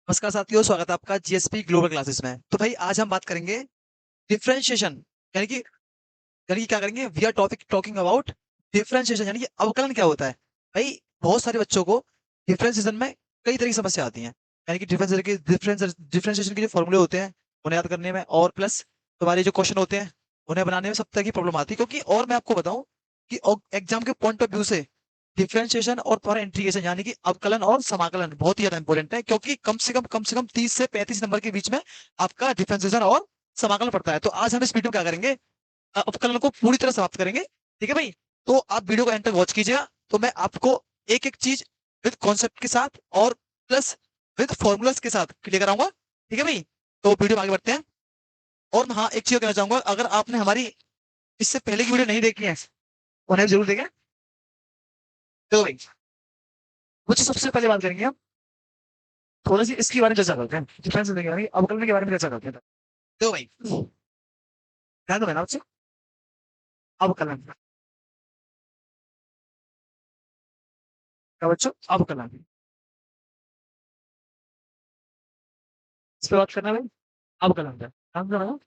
नमस्कार साथियों, स्वागत है आपका जीएसपी ग्लोबल क्लासेस में। तो भाई आज हम बात करेंगे डिफरेंशिएशन। यानी कि क्या करेंगे? We are topic talking about differentiation, यानी कि अवकलन क्या होता है। भाई बहुत सारे बच्चों को डिफरेंशिएशन में कई तरह की समस्या आती है। यानी कि डिफरेंशिएशन के जो फॉर्मूले होते हैं उन्हें याद करने में, और प्लस तुम्हारे जो क्वेश्चन होते हैं उन्हें बनाने में सब तरह की प्रॉब्लम आती है। क्योंकि और मैं आपको बताऊं कि एग्जाम के पॉइंट ऑफ व्यू से डिफरेंशिएशन और तुम्हारा इंटीग्रेशन यानी कि अवकलन और समाकलन बहुत ही ज्यादा इंपॉर्टेंट है, क्योंकि कम से कम 30 से 35 नंबर के बीच में आपका डिफरेंशिएशन और समाकलन पड़ता है। तो आज हम इस वीडियो में क्या करेंगे? उपकरण को पूरी तरह समाप्त करेंगे। ठीक है भाई? तो आप वीडियो को एंड तक वॉच कीजिएगा, तो मैं आपको एक एक चीज विद कॉन्सेप्ट के साथ और प्लस विद फॉर्मूलाज के साथ क्लियर कराऊंगा। ठीक है भाई? तो वीडियो में आगे बढ़ते हैं। और हाँ, एक चीज कहना चाहूंगा, अगर आपने हमारी इससे पहले की वीडियो नहीं देखी है उन्हें जरूर देखें। तो भाई मुझे सबसे पहले बात करेंगे हम थोड़ी सी इसके बारे में चर्चा करते हैं, डिफरेंस के बारे में, अवकलन के बारे में चर्चा करते हैं। तो भाई ध्यान दो, मैं आपसे अवकलन का बच्चों, अवकलन इस पे बात करना है भाई। अवकलन का ध्यान दो ना।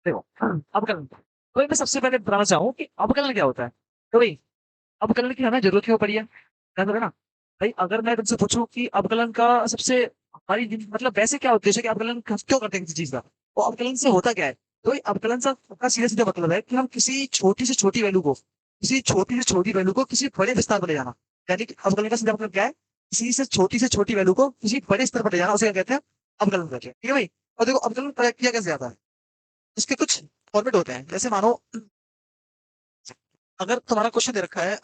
देखो, अवकलन तो मैं सबसे पहले बताना चाहूँ कि अवकलन क्या होता है। तो भाई अवकलन की हमें जरूरत क्यों पड़ी है, ध्यान दो ना। भाई अगर मैं तुमसे पूछूं कि अवकलन का सबसे हमारी मतलब वैसे क्या उद्देश्य है, कि अवकलन क्यों करते हैं किसी चीज का, तो अवकलन से होता क्या है। तो भाई अवकलन का सीधा सीधा मतलब है कि हम किसी छोटी से छोटी वैल्यू को, किसी बड़े विस्तार पर ले जाना। यानी कि अवकलन का सीधा मतलब क्या है? किसी से छोटी वैल्यू को किसी बड़े स्तर पर ले जाना, उसे क्या कहते हैं? अवकलन कहते हैं। ठीक है भाई? और देखो अवकलन किया कैसे जाता है, इसके कुछ फॉर्मेट होते हैं। जैसे मानो अगर तुम्हारा क्वेश्चन दे रखा है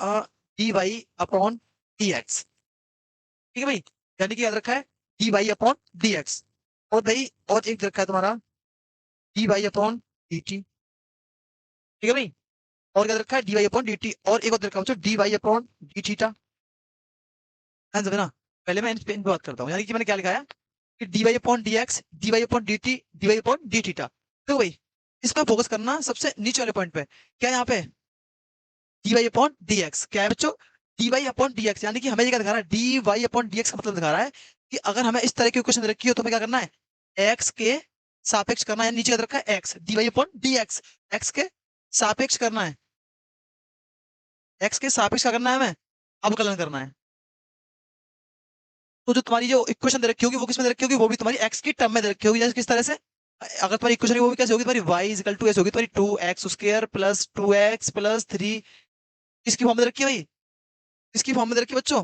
d y upon d x. ठीक है भाई? यानी कि याद रखा है d y upon d x. और भाई और एक दे रखा है तुम्हारा d y upon d t. ठीक है भाई? और क्या दे रखा है? D y upon d t. और एक और दे रखा है d y upon d theta. ध्यान से ना, पहले मैं इन पे बात करता हूँ। यानी कि मैंने क्या लिखा है कि d y upon d x, d y upon d t, d y upon d theta. तो भाई इसमें फोकस करना सबसे नीचे वाले पॉइंट पे। क्या यहाँ पे d y upon d x क्या है बच्चों? D y upon d x, यानी कि हमें ये क्या दिखा रहा है? D y upon d x का मतलब दिखा रहा है कि अगर हमें इस तरह की इक्वेशन रखी हो तो हमें क्या करना है? एक्स के सापेक्ष करना है। नीचे रखा है x, d y upon d x, x के सापेक्ष करना है। एक्स के सापेक्ष क्या करना है हमें? अवकलन करना है। तो जो तुम्हारी जो इक्वेशन दे रखी होगी वो किस में दे रखी होगी? वो भी तुम्हारी एक्स की टर्म में दे रखी होगी। जैसे किस तरह से, अगर तुम्हारी इक्वेशन वो भी कैसे होगी? तुम्हारी वाई इजकल टू ऐसे होगी तुम्हारी 2x² प्लस 2x+3। किसकी फॉर्म में दे रखी है भाई? किसकी फॉर्म में दे रखी है बच्चों?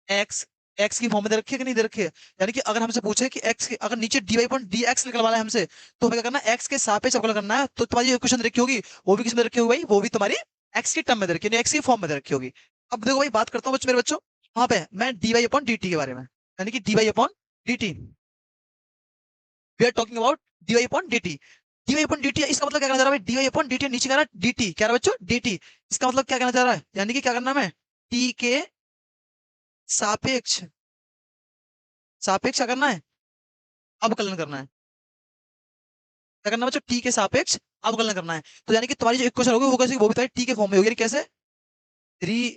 एक्स, एक्स की फॉर्म में दे रखी है कि नहीं दे रखी है? यानी कि अगर हमसे पूछे कि एक्स की अगर नीचे d y point d x निकलवाना है हमसे, तो हमें क्या करना है? एक्स के सापेक्ष अवकलन करना है। तो तुम्हारी जो इक्वेशन रखी होगी वो भी किस में रखी होगी भाई? वो भी तुम्हारी एक्स की टर्म में दे रखी है, एक्स की फॉर्म में दे रखी होगी। अब देखो भाई बात करता हूँ बच्चों, मेरे बच्चों वहां पे मैं d y upon d t के बारे में, यानी कि d y upon d t, we are talking about d y upon d t. D y upon d t, इसका मतलब क्या कहना चाह रहा है? D y upon d t नीचे कह रहा है डी टी, क्या रहा है बच्चों? D t. इसका मतलब क्या कहना चाह रहा है? यानी कि क्या करना है? टी के सापेक्ष, सापेक्ष क्या करना है? अवकलन करना है। क्या करना है बच्चों? टी के सापेक्ष अवकलन करना है। तो यानी कि तुम्हारी जो इक्वेशन होगी वो कैसे? वो भी तुम्हारी टी के फॉर्म में होगी। कैसे? Three,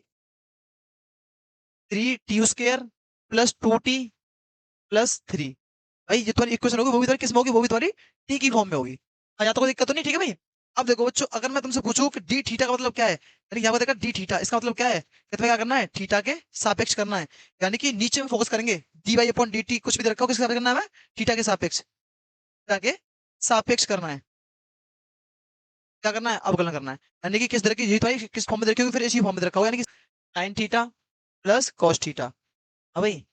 three T square plus 2t+3। भाई ये तुम्हारी इक्वेशन होगी वो भी तुम्हारी किस में होगी? वो भी तुम्हारी टी की फॉर्म में होगी। यहाँ तो कोई दिक्कत तो नहीं? ठीक है भाई? अब देखो बच्चों, अगर मैं तुमसे पूछूं कि डी थीटा का मतलब क्या है, यानी यहाँ पर देखा डी थीटा, इसका मतलब क्या है कि तुम्हें क्या करना है? थीटा के सापेक्ष करना है। यानी कि नीचे में फोकस करेंगे, d y upon d t कुछ भी दे रखा हो, किसके सापेक्ष करना है हमें? थीटा के सापेक्ष, थीटा के सापेक्ष करना है। क्या करना है? अवकलन करना है। यानी कि किस तरह की जीत भाई किस फॉर्म में रखी होगी? फिर इसी फॉर्म में रखा होगा, यानी कि sine theta plus cos theta. हाँ भाई,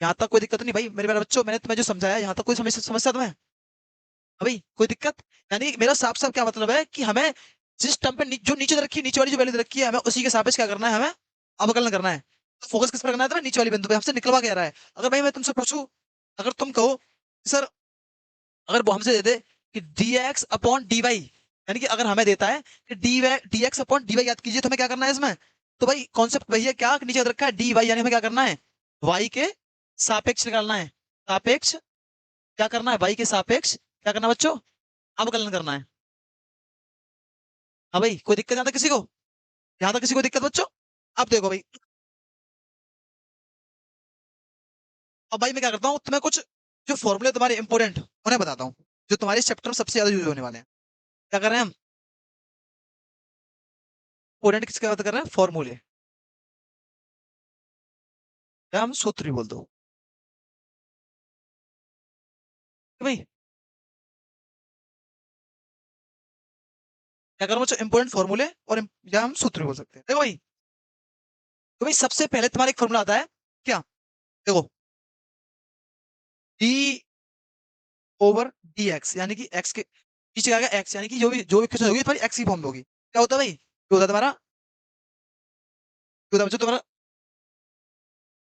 यहाँ तक कोई दिक्कत नहीं भाई मेरे प्यारे बच्चों? मैंने तुम्हें जो समझाया यहाँ तक कोई समस्या समस्या तुम्हें? हाँ भाई कोई दिक्कत? यानी मेरा साफ साफ क्या मतलब है कि हमें जिस टर्म पे जो नीचे दे रखी है, नीचे वाली जो वैल्यू दे रखी है, हमें उसी के सापेक्ष क्या करना है? हमें अवकलन करना है। तो फोकस किस पर करना है? तुम्हें नीचे वाली बिंदु पे हमसे निकलवा के आ रहा है। अगर भाई मैं तुमसे पूछूं, अगर तुम कहो सर, अगर वो हमसे दे दे कि d x upon d y, यानी कि अगर हमें देता है कि d x upon d y याद कीजिए, तो हमें क्या करना है इसमें? तो भाई कॉन्सेप्ट वही है क्या कि नीचे रखा है डी वाई, यानी हमें क्या करना है? वाई के सापेक्ष निकालना है। सापेक्ष क्या करना है? वाई के सापेक्ष क्या करना है बच्चों? अवकलन करना है। हाँ भाई कोई दिक्कत यहाँ तक किसी को? यहाँ तक किसी को दिक्कत बच्चों? अब देखो भाई, अब भाई मैं क्या करता हूँ, तुम्हें कुछ जो फॉर्मूले तुम्हारे इंपॉर्टेंट उन्हें बताता हूँ, जो तुम्हारे चैप्टर में सबसे ज्यादा यूज होने वाले हैं। क्या कर रहे हैं हम, इंपॉर्टेंट किसके बात कर रहे हैं, फॉर्मूले, या हम सूत्र ही बोल दो कि भाई क्या करूँ बच्चों, इंपॉर्टेंट फॉर्मूले और या हम सूत्र भी बोल सकते हैं। देखो भाई, तो भाई सबसे पहले तुम्हारा एक फॉर्मूला आता है क्या, देखो, डी ओवर डी एक्स, यानी कि एक्स के पीछे आ गया एक्स, यानी कि जो भी इक्वेशन होगी तुम्हारी एक्स की फॉर्म में होगी। क्या होता है भाई, क्या होता है तुम्हारा, क्या होता है बच्चों तुम्हारा,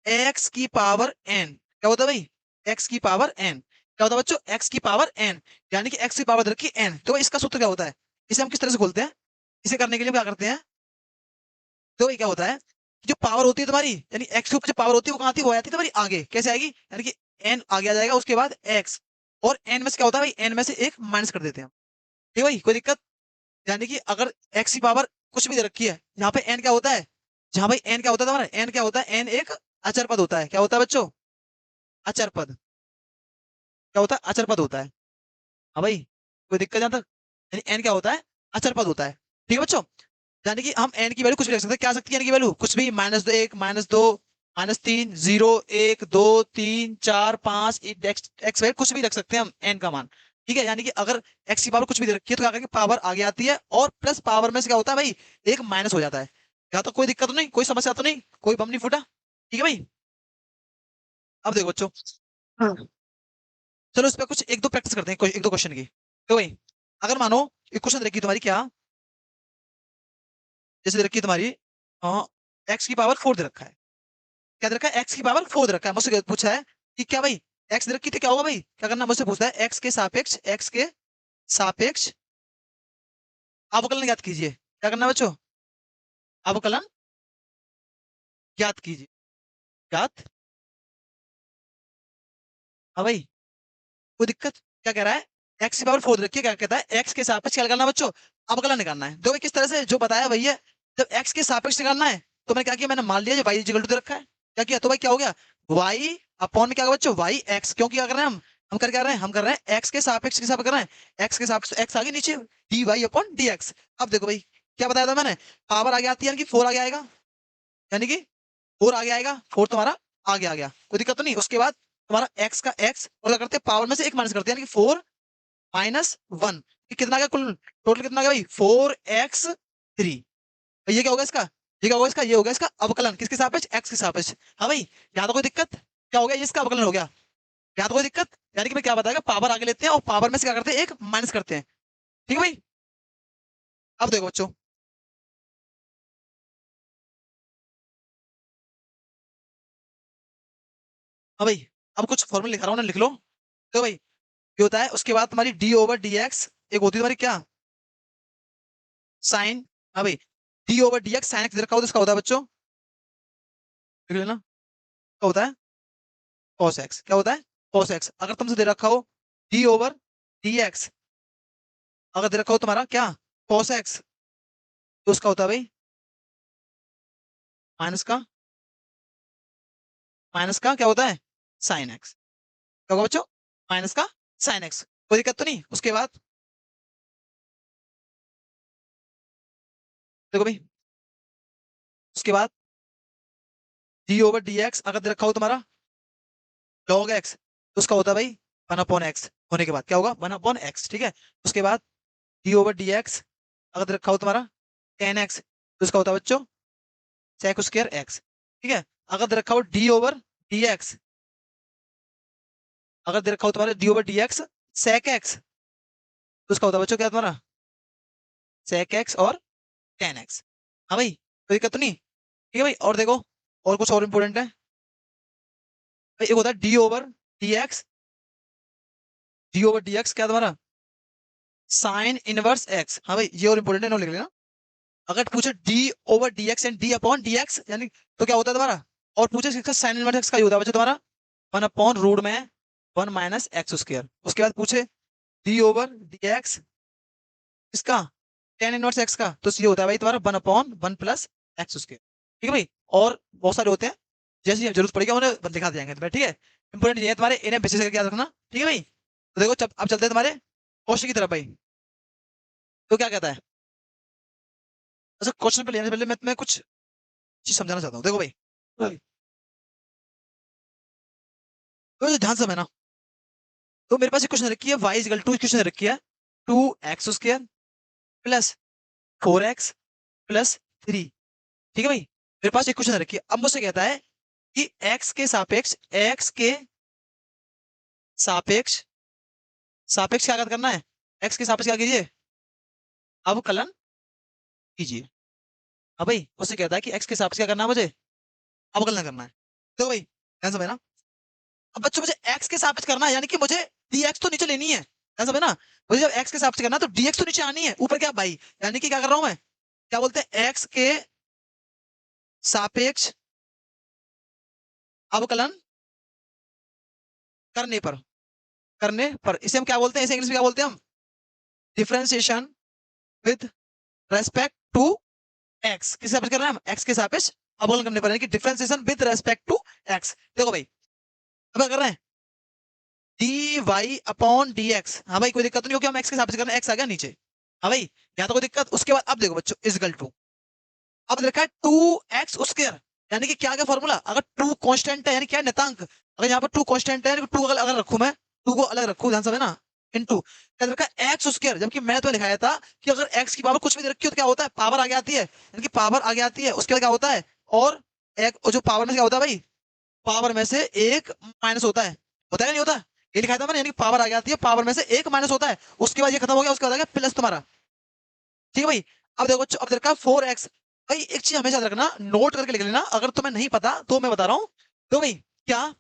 एक्स की पावर एन, क्या होता है भाई, एक्स की पावर एन, क्या होता है बच्चों, एक्स की पावर एन, यानी कि एक्स की पावर रखी एन। तो भाई इसका सूत्र क्या होता है, इसे हम किस तरह से खोलते हैं, इसे करने के लिए क्या करते हैं, तो भाई क्या होता है, जो पावर होती है तुम्हारी, यानी एक्स के ऊपर जो पावर होती है वो कहाँ आती है, वो आती है तुम्हारी आगे, कैसे आएगी, यानी कि एन आगे आ जाएगा, उसके बाद एक्स, और एन में से क्या होता है भाई, एन में से एक माइनस कर देते हैं। ठीक है भाई, कोई दिक्कत, यानी कि अगर एक्स की पावर कुछ भी दे रखी है, यहाँ पे एन क्या होता है, जहां भाई एन क्या होता है तुम्हारा, एन क्या होता है, एन एक अचर पद होता है, क्या होता है बच्चों, अचर पद, क्या होता है, अचर पद होता है। हाँ भाई, कोई दिक्कत यहाँ तक, यानी एन क्या होता है, अचर पद होता है। ठीक है बच्चों, यानी कि हम एन की वैल्यू कुछ भी रख सकते हैं, क्या आ सकती है एन की वैल्यू, कुछ भी, -2, 1, -2, -3, 0, 1, 2, 3, 4, 5, एक्स एक्स वाई कुछ भी रख सकते हैं हम एन का मान। ठीक है, यानी कि अगर एक्स की पावर कुछ भी दे रखी है तो क्या करेंगे, पावर आगे आती है, और प्लस पावर में से क्या होता है भाई, एक माइनस हो जाता है। क्या, तो कोई दिक्कत तो नहीं, कोई समस्या तो नहीं, कोई बम नहीं फूटा। ठीक है भाई, अब देखो बच्चों, हाँ, चलो इस पर कुछ एक दो प्रैक्टिस करते हैं, एक दो क्वेश्चन की। तो भाई अगर मानो एक क्वेश्चन रखी तुम्हारी, क्या, जैसे दे रखी है तुम्हारी, एक्स की पावर 4 दे रखा है, क्या दे रखा है, एक्स की पावर 4 दे रखा है, मुझसे पूछा है कि क्या भाई, एक्स दे रखी थी, क्या होगा भाई, क्या करना, मुझसे पूछता है एक्स के सापेक्ष, एक्स के सापेक्ष अवकलन ज्ञात कीजिए, क्या करना है बच्चों, अवकलन ज्ञात कीजिए, ज्ञात, हाँ भाई, कोई दिक्कत, क्या कह रहा है, एक्स की पावर 4 रखिए, क्या कहता है, एक्स के सापेक्ष क्या निकालना है बच्चों, अवकलन निकालना है। देखो किस तरह से जो बताया भैया, जब एक्स के सापेक्ष निकालना है तो मैंने क्या किया, मैंने मान लिया जो वाई इक्वल टू दे रखा है, क्या किया, तो भाई क्या हो गया, वाई अपॉन में क्या होगा बच्चों, वाई एक्स, क्यों क्या कर रहे हैं हम कर क्या रहे हैं, हम कर रहे हैं एक्स के सापेक्ष के साथ कर रहे हैं, एक्स के सापेक्ष, एक्स आगे नीचे, d y upon d x. अब देखो भाई क्या बताया था मैंने, पावर आगे आती है, यानी कि 4 आगे आएगा, यानी कि 4 आगे आएगा, 4 तुम्हारा आगे आ गया, कोई दिक्कत तो नहीं। उसके बाद तुम्हारा एक्स का एक्स, और क्या करते हैं, पावर में से एक माइनस करते हैं, यानी कि 4 - 1, कितना आ गया कुल, टोटल कितना आ गया भाई, 4x3। ये क्या होगा इसका, ये क्या होगा इसका, ये होगा इसका अवकलन, किसके सापेक्ष, एक्स के सापेक्ष। हाँ भाई, यहाँ तो कोई दिक्कत, क्या हो गया, ये इसका अवकलन हो गया, यहाँ तो कोई दिक्कत, यानी कि मैं क्या बताएगा, पावर आगे लेते हैं और पावर में से क्या करते हैं, एक माइनस करते हैं। ठीक है भाई, अब देखो बच्चों, हाँ भाई, अब कुछ फॉर्मूला लिखा रहा हूँ ना, लिख लो। तो भाई ये होता है, उसके बाद तुम्हारी डी ओवर डी एक्स, एक होती है तुम्हारी क्या, साइन, हाँ भाई, D over d x sine x रखा होता है, इसका होता है बच्चों, लिख लेना, क्या होता है, कॉस एक्स, क्या होता है, कॉस एक्स। अगर तुमसे दे रखा हो डी ओवर डी एक्स, अगर दे रखा हो तुम्हारा क्या, कॉस एक्स, तो उसका होता है भाई माइनस का, माइनस का क्या होता है, साइन एक्स, क्या होगा बच्चों, माइनस का साइन एक्स, कोई दिक्कत तो नहीं। उसके बाद देखो भाई, उसके बाद डी ओवर डी एक्स अगर दे रखा हो तुम्हारा लॉग एक्स, तो उसका होता है भाई 1/x, होने के बाद क्या होगा, 1/x। ठीक है, उसके बाद डी ओवर डी एक्स अगर दे रखा हो तुम्हारा 10x, तो उसका होता है बच्चों sec स्क्वायर एक्स। ठीक है, अगर दे रखा हो डी ओवर डी एक्स, अगर दे रखा हो तुम्हारे D over d x sec x, तो उसका होता है बच्चों क्या तुम्हारा, sec एक्स और 10x। हाँ भाई, कोई दिक्कत तो नहीं। ठीक है भाई, और देखो, और कुछ और इंपॉर्टेंट है भाई, एक होता है D over d x, D over d x क्या तुम्हारा, साइन इनवर्स एक्स। हाँ भाई, ये और इंपॉर्टेंट है, नो लिख लेना। अगर पूछे D over d x and D upon d x, यानी तो क्या होता है तुम्हारा, और पूछे इसका साइन इनवर्स एक्स का ही होता है बच्चों तुम्हारा 1/रूट में 1 - x स्क्वायर। उसके बाद पूछे डी ओवर डी एक्स इसका टेन इनवर्स एक्स का, तो ये होता है भाई तुम्हारा 1/1 + x स्क्वायर। ठीक है भाई, और बहुत सारे होते हैं, जैसे जरूरत पड़ेगी उन्हें दिखा जाएंगे तुम्हें, ठीक है। इंपोर्टेंट ये है तुम्हारे, इन्हें बेसिस करके याद रखना, ठीक है भाई। तो देखो अब चलते हैं तुम्हारे क्वेश्चन की तरफ भाई। तो क्या कहता है, अच्छा क्वेश्चन पे लेने से पहले मैं तुम्हें कुछ चीज समझाना चाहता हूँ, देखो भाई। तो ध्यान से ना, तो मेरे पास एक क्वेश्चन रखी है वाई इजकल टू, क्वेश्चन रखी है 2x square plus 4x plus 3, ठीक है भाई। मेरे पास एक क्वेश्चन रखी है, अब मुझसे कहता है कि x के सापेक्ष सापेक्ष क्या करना है, x के सापेक्ष क्या कीजिए, अवकलन कीजिए। अब भाई उससे कहता है कि x के सापेक्ष क्या करना है मुझे, अवकलन करना है। तो भाई ध्यान से ना, अब बच्चों मुझे x के सापेक्ष करना है, यानी कि मुझे dx तो नीचे लेनी है, ध्यान से ना। मुझे जब x के सापेक्ष करना है तो dx तो नीचे आनी है, ऊपर क्या भाई, यानी कि क्या कर रहा हूं मैं, क्या बोलते हैं, x के सापेक्ष अवकलन करने पर, इसे हम क्या बोलते हैं, इसे इंग्लिश में क्या बोलते हैं हम, differentiation with respect to x. किस सापेक्ष कर रहे हैं हम, एक्स के सापेक्ष अवकलन करने पर, यानी कि differentiation with respect to x. देखो भाई अब क्या कर रहे हैं, d y upon d x, हाँ भाई कोई दिक्कत नहीं होगी, हम एक्स के सापेक्ष कर रहे हैं, एक्स आ गया नीचे, हाँ भाई यहाँ तो कोई दिक्कत। उसके बाद अब देखो बच्चों इजकल टू, अब लिखा है 2x स्क्वायर, यानी कि क्या क्या फॉर्मूला, अगर 2 कांस्टेंट है यानी क्या है, नितांक, अगर यहाँ पर 2 कांस्टेंट है यानी 2 अगर अगर रखूं मैं, 2 को अलग रखूं, ध्यान से ना, इनटू क्या रखा है एक्स स्क्वायर, जबकि मैं तो लिखाया था कि अगर x की पावर कुछ भी दे रखी हो तो क्या होता है, पावर आगे आती है, यानी कि पावर आगे आती है, उसके बाद क्या होता है, और एक जो पावर में से क्या होता है भाई, पावर में से एक माइनस होता है, या नहीं होता, ये लिखाया था मैंने, यानी पावर आगे आती है, पावर में से एक माइनस होता है, उसके बाद ये खत्म हो गया, उसके बाद आ गया प्लस तुम्हारा, ठीक है भाई। अब देखो अब देखा 4x, भाई एक चीज हमेशा याद रखना, नोट करके लिख लेना, अगर तुम्हें नहीं पता तो मैं बता रहा हूं। तो भाई क्या,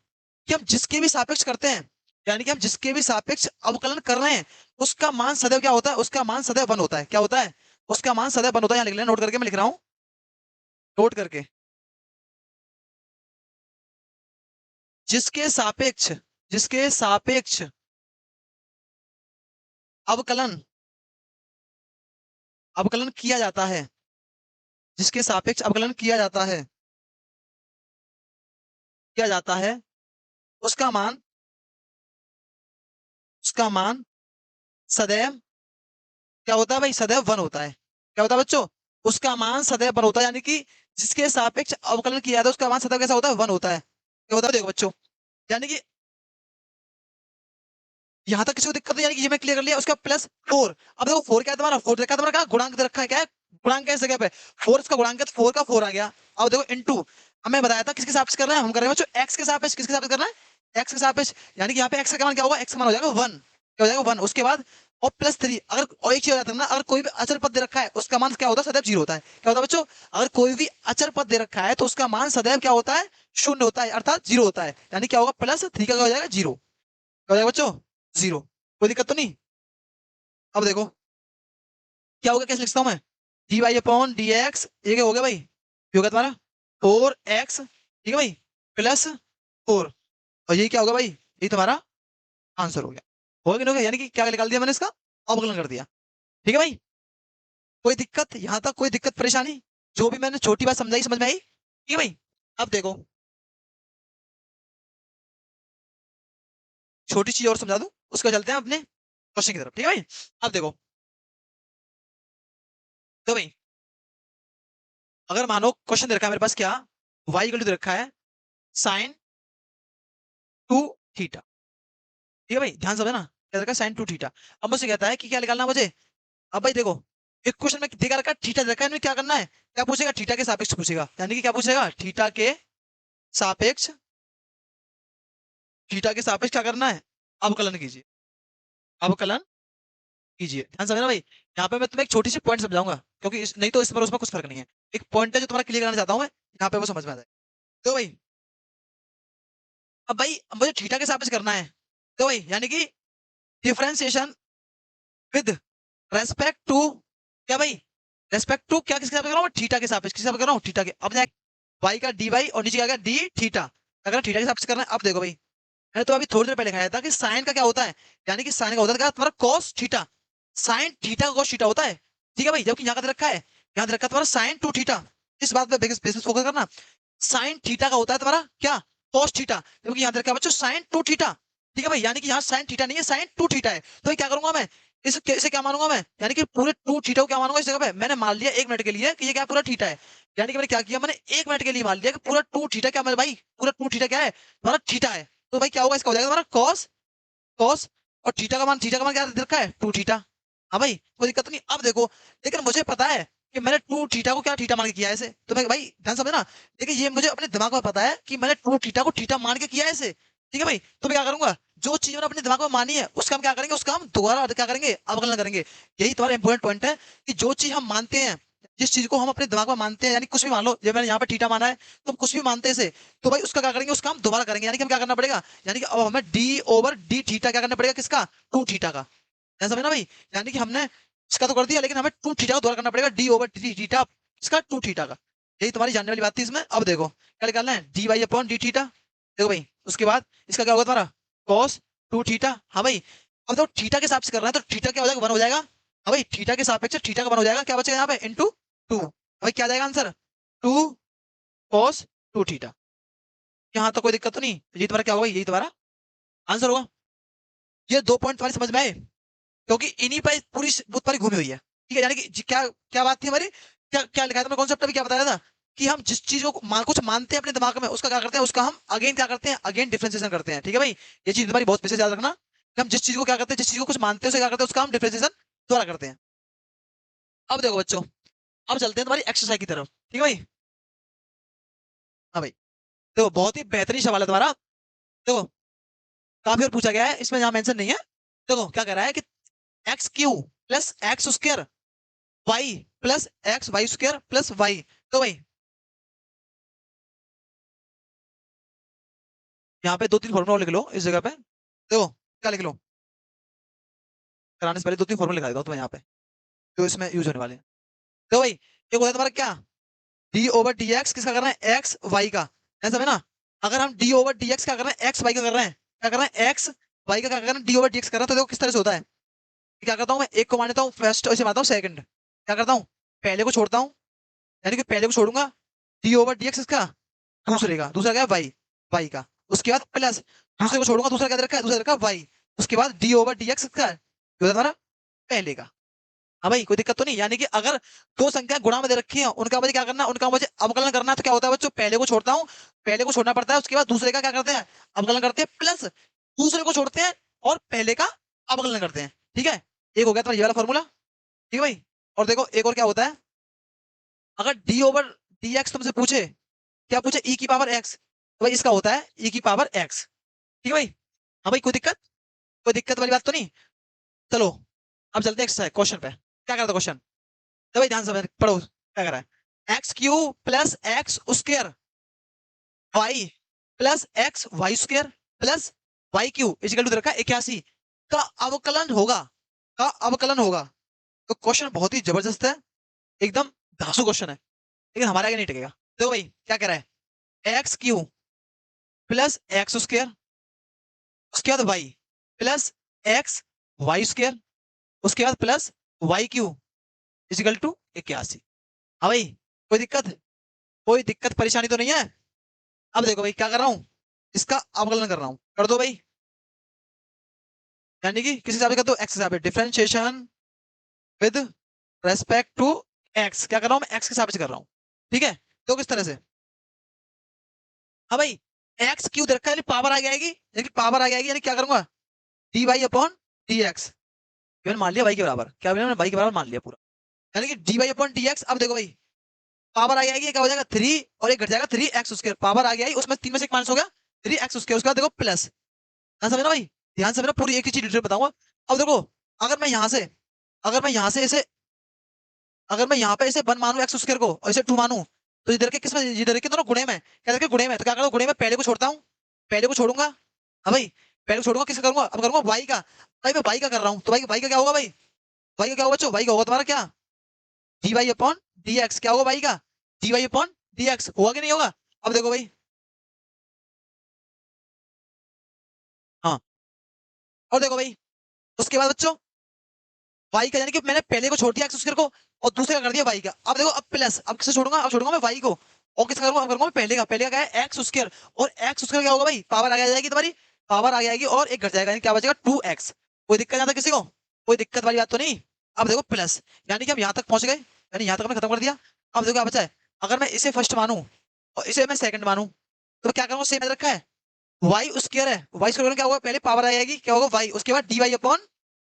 कि हम जिसके भी सापेक्ष करते हैं, यानी कि हम जिसके भी सापेक्ष अवकलन कर रहे हैं, उसका मान सदैव क्या होता है, उसका मान सदैव वन होता है, क्या होता है, उसका मान सदैव वन होता है, यहाँ लिख लेना, नोट करके मैं लिख रहा हूं, नोट करके, जिसके सापेक्ष, जिसके सापेक्ष अवकलन अवकलन किया जाता है, जिसके सापेक्ष अवकलन किया जाता है, उसका मान, उसका मान सदैव क्या होता है भाई, सदैव वन होता है, क्या होता है बच्चों, उसका मान सदैव वन होता है, यानी कि जिसके सापेक्ष अवकलन किया जाता है उसका मान सदैव कैसा होता है, वन होता है, क्या होता है देखो बच्चों, यानी कि यहां तक किसी को दिक्कत नहीं, यानी कि ये मैं क्लियर कर लिया, उसका प्लस 4। अब देखो 4 क्या है तुम्हारा, 4 देखा तुम्हारा, क्या गुणांक दे रखा है, क्या है गुणांक, कैसे जगह पे 4 इसका गुणांक है, तो 4 का 4 आ गया। अब देखो इनटू, हमें बताया था किसके सापेक्ष कर रहे हैं, हम कर रहे हैं बच्चों एक्स के सापेक्ष, किसके सापेक्ष करना है, एक्स के सापेक्ष, यानी कि यहाँ पे एक्स का मान क्या होगा, एक्स का मान हो जाएगा 1, क्या हो जाएगा 1, उसके बाद और +3, अगर और एक चीज हो जाता है ना, अगर कोई भी अचर पद दे रखा है उसका मान क्या होता है, सदैव 0 होता है, क्या होता है बच्चों, अगर कोई भी अचर पद दे रखा है तो उसका मान सदैव क्या होता है, शून्य होता है, अर्थात 0 होता है, यानी क्या होगा, +3 का क्या हो जाएगा 0, क्या हो जाएगा बच्चों 0, कोई दिक्कत तो नहीं। अब देखो क्या होगा, कैसे लिखता हूं मैं, d y upon d x, ये क्या हो गया भाई, ये होगा तुम्हारा 4x, ठीक है भाई, +4, और ये क्या होगा भाई, ये तुम्हारा आंसर हो गया, होगा कि नहीं हो गया, यानी कि क्या निकाल दिया मैंने, इसका अवकलन कर दिया, ठीक है भाई। कोई दिक्कत यहां तक, कोई दिक्कत परेशानी, जो भी मैंने छोटी बात समझाई समझ में आई, ठीक है भाई। अब देखो छोटी चीज और समझा दूं, उसका चलते हैं अपने क्वेश्चन की तरफ, ठीक है भाई। अब देखो, तो भाई अगर मानो क्वेश्चन दे रखा है मेरे पास, क्या वाई इक्वल टू दे रखा है sin 2 थीटा, ठीक है भाई, ध्यान से ना, क्या रखा है sin 2 थीटा। अब मुझसे कहता है कि क्या निकालना है मुझे, अब भाई देखो एक क्वेश्चन में देखा रखा है थीटा देखा है, क्या करना है, क्या पूछेगा, थीटा के सापेक्ष पूछेगा, यानी कि क्या पूछेगा, सापेक्ष थीटा के सापेक्ष क्या करना है, अवकलन कीजिए, अवकलन कीजिए, ध्यान समझना भाई। यहाँ पे मैं तुम्हें एक छोटी सी पॉइंट समझाऊंगा, क्योंकि नहीं तो इस पर उसमें कुछ फर्क नहीं है, एक पॉइंट है जो तुम्हारा क्लियर करना चाहता हूँ मैं, यहाँ पे वो समझ में आ जाए। तो भाई अब भाई अब मुझे थीटा के सापेक्ष करना है, तो भाई यानी कि डिफरेंशिएशन विद रेस्पेक्ट टू, क्या भाई, रेस्पेक्ट टू क्या, किसके सापेक्ष कर रहा हूँ, थीटा के सापेक्ष, किसके सापेक्ष कर रहा हूँ, थीटा के। अब जाए वाई का डी वाई और नीचे क्या गया डी थीटा, अगर थीटा के सापेक्ष करना है, अब देखो भाई मैंने तो अभी थोड़ी देर पहले लिखाया था कि साइन का क्या होता है, यानी कि साइन का होता है क्या, तुम्हारा कॉस थीटा, साइन थीटा का कॉस थीटा होता है, ठीक है भाई, जबकि यहाँ का दे रखा है, यहाँ दे रखा है तुम्हारा sin 2 थीटा, इस बात पे बेसिस फोकस करना। साइन थीटा का होता है तुम्हारा क्या, कॉस थीटा, क्योंकि यहाँ देखा बच्चों साइन टू थीटा, ठीक है भाई, यानी कि यहाँ साइन थीटा नहीं है, साइन टू थीटा है। तो क्या करूंगा मैं, इसे क्या मानूंगा मैं, यानी कि पूरे टू थीटा को क्या मानूंगा इस जगह पे, मैंने मान लिया 1 मिनट के लिए कि ये क्या पूरा थीटा है, यानी कि मैंने क्या किया, मैंने 1 मिनट के लिए मान लिया कि पूरा टू थीटा क्या, मेरे भाई पूरा टू थीटा क्या है, तुम्हारा थीटा है। तो भाई क्या होगा, इसका हो जाएगा तुम्हारा कॉस, कॉस, और थीटा का मान क्या दे रखा है, टू थीटा। हाँ भाई कोई दिक्कत नहीं, अब देखो, लेकिन मुझे पता है कि मैंने टू थीटा को क्या थीटा मान के किया है ऐसे, तो मैं भाई ध्यान समझे ना, लेकिन ये मुझे अपने दिमाग में पता है कि मैंने टू थीटा को थीटा मान के किया है ऐसे, ठीक है भाई। तो मैं क्या करूंगा, जो चीज मैंने अपने दिमाग में मानी है उसका हम क्या करेंगे, उसका हम दोबारा क्या करेंगे, अवकलन करेंगे। यही तुम्हारा इंपॉर्टेंट पॉइंट है कि जो चीज हम मानते हैं, जिस चीज को हम अपने दिमाग में मानते हैं, यानी कुछ भी मान लो, जब मैंने यहाँ पे थीटा माना है, तो हम कुछ भी मानते हैं इसे, तो भाई उसका क्या करेंगे, उसका हम दोबारा करेंगे, यानी कि हम क्या करना पड़ेगा, यानी कि अब हमें डी ओवर डी थीटा क्या करना पड़ेगा, किसका, टू थीटा का, ऐसा समझे ना भाई, यानी कि हमने इसका तो कर दिया, लेकिन हमें टू थीटा को दोबारा करना पड़ेगा, डी ओवर डी थीटा, इसका टू थीटा का। यही तुम्हारी जानने वाली बात थी इसमें। अब देखो क्या निकालना है, d y upon d theta, देखो भाई उसके बाद इसका क्या होगा तुम्हारा, कॉस टू थीटा। हाँ भाई, अब तो थीटा के हिसाब से कर रहा है, तो थीटा क्या हो जाएगा, वन हो जाएगा। हाँ भाई थीटा के सापेक्ष थीटा का वन हो जाएगा, क्या बचेगा यहाँ पे, इंटू टू। भाई क्या जाएगा answer, two cos two theta. यहाँ तो कोई दिक्कत तो नहीं, ये तुम्हारा क्या होगा, यही तुम्हारा आंसर होगा। ये 2 पॉइंट तुम्हारी समझ में आए, क्योंकि इन्हीं पर पूरी बुत पर घूमी हुई है, ठीक है। यानी कि क्या क्या बात थी हमारी, क्या क्या लिखा था कॉन्सेप्ट, अभी क्या बताया था, कि हम जिस चीज को कुछ मानते हैं अपने दिमाग में, उसका क्या करते हैं, उसका हम अगेन क्या करते हैं, अगेन डिफरेंशिएशन करते हैं, ठीक है भाई। ये चीज तुम्हारी बहुत विशेष याद रखना, कि हम जिस चीज को क्या करते हैं, जिस चीज को कुछ मानते हैं उसे क्या करते हैं, उसका हम डिफरेंशिएशन दोबारा करते हैं। अब देखो बच्चों, अब चलते हैं तुम्हारी एक्सरसाइज की तरफ, ठीक है भाई। हाँ भाई, देखो बहुत ही बेहतरीन सवाल है तुम्हारा, देखो काफी और पूछा गया है, इसमें यहाँ मेंशन नहीं है। देखो क्या कह रहा है कि x cube plus x square y plus x y square plus y. तो भाई यहाँ पे 2-3 फॉर्मूला लिख लो इस जगह पे, देखो क्या लिख लो, कराने से पहले 2-3 फॉर्मूला लिखा देता हूँ तुम्हें यहाँ पे, जो इसमें यूज होने वाले हैं। तो भाई एक होता है तुम्हारा क्या, डी ओवर डी एक्स किसका कर रहे हैं, एक्स वाई का, है समझे ना। अगर हम डी ओवर डी एक्स क्या कर रहे हैं, एक्स वाई का कर रहे हैं, क्या कर रहे हैं, एक्स वाई का क्या कर रहे हैं, डी ओवर डी एक्स कर रहे हैं, तो देखो किस तरह से होता है। क्या करता हूँ मैं, एक को मान लेता हूँ फर्स्ट, ऐसे मानता हूँ सेकंड, क्या करता हूँ, पहले को छोड़ता हूँ, यानी कि पहले को छोड़ूंगा, डी ओवर डी एक्स इसका, दूसरे का, दूसरा क्या है वाई, वाई का, उसके बाद प्लस, दूसरे को छोड़ूंगा, दूसरा क्या दे रखा है, दूसरा दे रखा है वाई, उसके बाद डी ओवर डी एक्स का, ये होता है हमारा पहले का। हाँ भाई कोई दिक्कत तो नहीं, यानी कि अगर दो संख्या गुणा में दे रखी है, उनका मुझे क्या करना है, उनका मुझे अवकलन करना है, तो क्या होता है बच्चों, पहले को छोड़ता हूँ, पहले को छोड़ना पड़ता है, उसके बाद दूसरे का क्या करते हैं, अवकलन करते हैं, प्लस दूसरे को छोड़ते हैं और पहले का अवकलन करते हैं, ठीक है। एक हो गया तुम्हारा ये वाला फॉर्मूला, ठीक है भाई। और देखो एक और क्या होता है, अगर डी ओवर डी एक्स तुमसे पूछे, क्या पूछे, ई की पावर एक्स, तो भाई इसका होता है ई की पावर एक्स, ठीक है भाई। हाँ भाई कोई दिक्कत वाली बात तो नहीं। चलो अब चलते हैं क्वेश्चन पे, क्या करता क्वेश्चन, तो भाई ध्यान से पढ़ो क्या कर रहा है, x cube plus x square y plus x y square plus y cube equal to रखा है 81 का अवकलन होगा, का अवकलन होगा। तो क्वेश्चन बहुत ही जबरदस्त है, एकदम धांसू क्वेश्चन है, लेकिन हमारे आगे नहीं टिकेगा। देखो भाई क्या कह रहा है, x cube plus x square, उसके बाद y plus x y square, उसके बाद plus y cube equal to 81। हाँ भाई कोई दिक्कत परेशानी तो नहीं है। अब देखो भाई क्या कर रहा हूँ, इसका अवकलन कर रहा हूँ, कर दो भाई, यानी कि किस हिसाब से कर दो, एक्स हिसाब से, differentiation with respect to x, क्या कर रहा हूँ मैं, एक्स के हिसाब से कर रहा हूँ, ठीक है। तो किस तरह से, हाँ भाई एक्स क्यू दे रखा है, पावर आ जाएगी, यानी पावर आ जाएगी, यानी क्या करूंगा, d y upon d x, मैंने मान लिया वाई के बराबर, क्या मैंने वाई के बराबर मान लिया पूरा, यानी कि d y upon d x. अब देखो भाई पावर आ जाएगी, क्या हो जाएगा 3, और एक घट जाएगा 3 एक्स स्क्वायर, पावर आ गया, उसमें 3 में से एक माइनस हो गया 3 एक्स स्क्वायर, उसके बाद देखो प्लस, ध्यान समझना भाई, ध्यान समझना, पूरी एक ही चीज डिटेल बताऊंगा। अब देखो अगर मैं यहाँ से अगर मैं यहाँ से इसे अगर मैं यहाँ पे इसे 1 मानू एक्स स्क्वायर को, और इसे 2 मानू, तो इधर के किसमें, इधर के दोनों गुणे में, क्या करके गुणे में, तो क्या करूँ, गुणे में पहले को छोड़ता हूँ, पहले को छोड़ूंगा, हाँ भाई पहले को छोड़ूंगा, किसका करूंगा, अब करूंगा वाई का, भाई मैं वाई का कर रहा हूँ, तो भाई का क्या होगा भाई, वाई का क्या होगा बच्चों, वाई का होगा तुम्हारा क्या, d y upon d x, क्या होगा भाई का, d y upon d x, होगा कि नहीं होगा। अब देखो भाई, हाँ, और देखो भाई उसके बाद बच्चों वाई का, यानी कि मैंने पहले को छोड़ दिया एक्स स्क्वायर को, और दूसरे का कर दिया वाई का। अब देखो अब प्लस, अब किसे छोड़ूंगा, अब छोड़ूंगा मैं वाई को, और किसका करूंगा, करूंगा मैं पहले का क्या है एक्स स्क्वायर, और एक्स स्क्वायर क्या होगा भाई, पावर आगे आ जाएगी तुम्हारी, पावर आगे आएगी और एक घट जाएगा, यानी क्या बचेगा 2x। कोई दिक्कत आता किसी को, कोई दिक्कत वाली बात तो नहीं। अब देखो प्लस, यानी कि हम यहाँ तक पहुंच गए, यानी यहाँ तक हमने खत्म कर दिया। अब देखो क्या बचा है, अगर मैं इसे फर्स्ट मानूं और इसे मैं सेकंड मानूं, तो क्या करूंगा, सेम रखा है, वाई स्क्वायर है, वाई स्क्वायर क्या होगा, पहले पावर आ जाएगी, क्या होगा वाई, उसके बाद d y upon